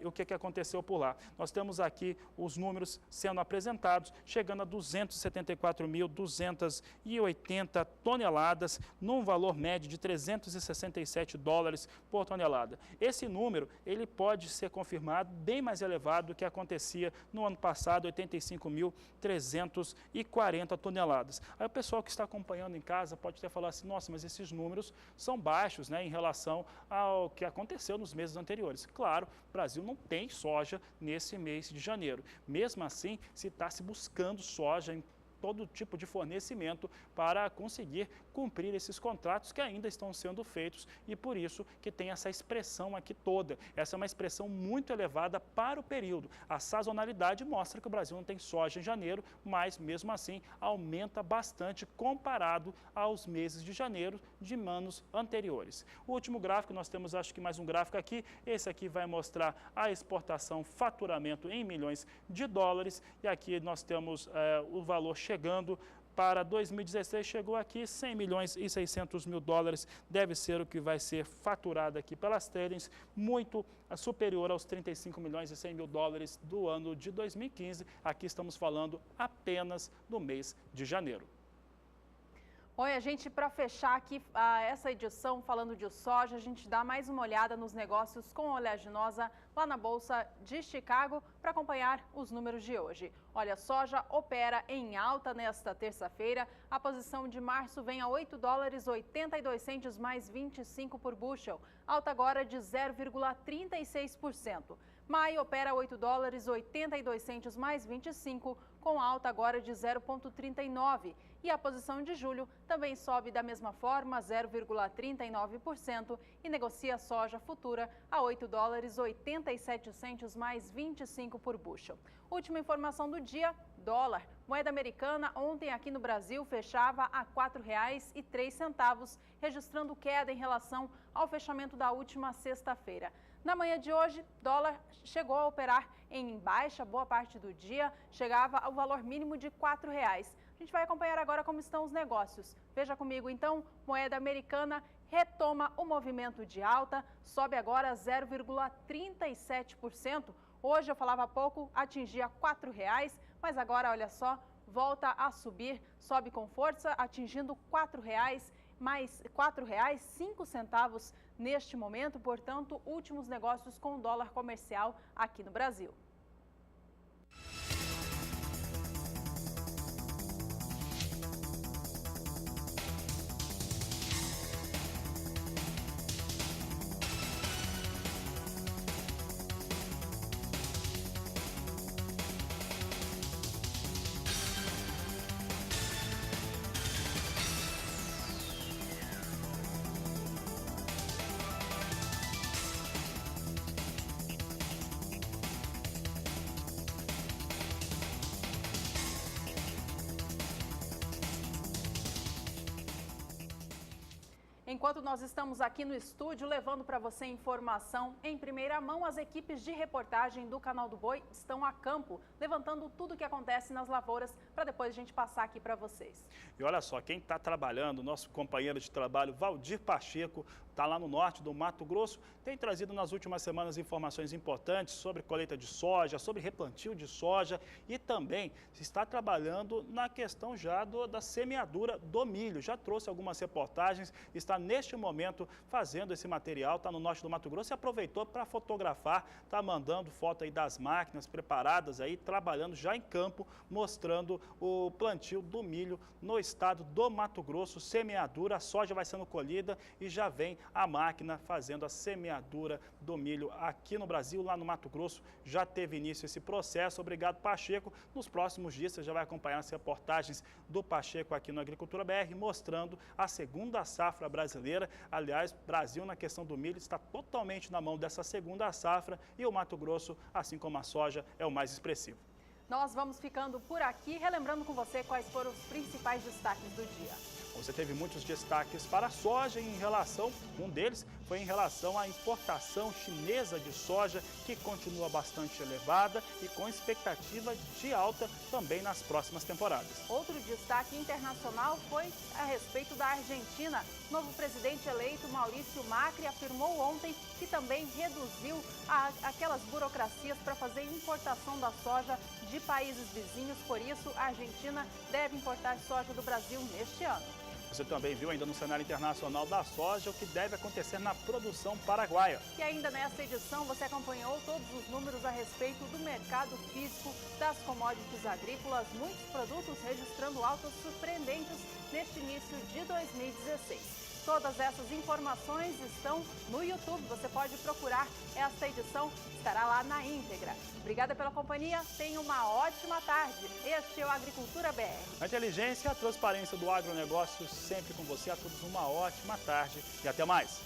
o que aconteceu por lá. Nós temos aqui os números sendo apresentados, chegando a 274.280 toneladas, num valor médio de 367 dólares por tonelada. Esse número, ele pode ser confirmado bem mais elevado do que acontecia no ano passado, 85.340 toneladas. Aí o pessoal que está acompanhando em casa pode até falar assim, nossa, mas esses números são baixos, né, em relação ao que aconteceu nos meses anteriores. Claro, o Brasil não tem soja nesse mês de janeiro. Mesmo assim, se está se buscando soja em todo tipo de fornecimento para conseguir cumprir esses contratos que ainda estão sendo feitos e por isso que tem essa expressão aqui toda. Essa é uma expressão muito elevada para o período. A sazonalidade mostra que o Brasil não tem soja em janeiro, mas mesmo assim aumenta bastante comparado aos meses de janeiro de anos anteriores. O último gráfico, nós temos acho que mais um gráfico aqui, esse aqui vai mostrar a exportação, faturamento em milhões de dólares e aqui nós temos o valor chegando para 2016, chegou aqui 100 milhões e 600 mil dólares, deve ser o que vai ser faturado aqui pelas tradings, muito superior aos 35 milhões e 100 mil dólares do ano de 2015. Aqui estamos falando apenas do mês de janeiro. Oi, a gente, para fechar aqui essa edição falando de soja, a gente dá mais uma olhada nos negócios com oleaginosa lá na Bolsa de Chicago para acompanhar os números de hoje. Olha, a soja opera em alta nesta terça-feira. A posição de março vem a 8 dólares 82 centes mais 25 por bushel, alta agora de 0,36%. Maio opera 8 dólares 82 centes mais 25, com alta agora de 0,39%. E a posição de julho também sobe da mesma forma, 0,39%, e negocia soja futura a 8 dólares 87 centes mais 25 por bushel. Última informação do dia, dólar. Moeda americana ontem aqui no Brasil fechava a R$ 4,03, registrando queda em relação ao fechamento da última sexta-feira. Na manhã de hoje, dólar chegou a operar em baixa boa parte do dia, chegava ao valor mínimo de R$ 4,00. A gente vai acompanhar agora como estão os negócios. Veja comigo então, moeda americana retoma o movimento de alta, sobe agora 0,37%. Hoje, eu falava há pouco, atingia R$ 4,00, mas agora, olha só, volta a subir, sobe com força, atingindo R$ 4,00, mais R$ 4,05 neste momento. Portanto, últimos negócios com o dólar comercial aqui no Brasil. Enquanto nós estamos aqui no estúdio levando para você informação em primeira mão, as equipes de reportagem do Canal do Boi estão a campo, levantando tudo o que acontece nas lavouras para depois a gente passar aqui para vocês. E olha só, quem está trabalhando, nosso companheiro de trabalho, Valdir Pacheco, está lá no norte do Mato Grosso, tem trazido nas últimas semanas informações importantes sobre colheita de soja, sobre replantio de soja e também se está trabalhando na questão já da semeadura do milho. Já trouxe algumas reportagens, está neste momento fazendo esse material, está no norte do Mato Grosso e aproveitou para fotografar, está mandando foto aí das máquinas preparadas aí, trabalhando já em campo, mostrando o plantio do milho no estado do Mato Grosso, semeadura, a soja vai sendo colhida e já vem a máquina fazendo a semeadura do milho aqui no Brasil, lá no Mato Grosso, já teve início esse processo. Obrigado, Pacheco. Nos próximos dias você já vai acompanhar as reportagens do Pacheco aqui no Agricultura BR, mostrando a segunda safra brasileira. Aliás, Brasil na questão do milho está totalmente na mão dessa segunda safra e o Mato Grosso, assim como a soja, é o mais expressivo. Nós vamos ficando por aqui, relembrando com você quais foram os principais destaques do dia. Você teve muitos destaques para a soja um deles foi em relação à importação chinesa de soja, que continua bastante elevada e com expectativa de alta também nas próximas temporadas. Outro destaque internacional foi a respeito da Argentina. O novo presidente eleito, Maurício Macri, afirmou ontem que também reduziu aquelas burocracias para fazer importação da soja de países vizinhos. Por isso, a Argentina deve importar soja do Brasil neste ano. Você também viu ainda no cenário internacional da soja o que deve acontecer na produção paraguaia. E ainda nesta edição você acompanhou todos os números a respeito do mercado físico das commodities agrícolas, muitos produtos registrando altas surpreendentes neste início de 2016. Todas essas informações estão no YouTube, você pode procurar esta edição, estará lá na íntegra. Obrigada pela companhia, tenha uma ótima tarde. Este é o Agricultura BR. A inteligência e a transparência do agronegócio sempre com você. A todos uma ótima tarde e até mais.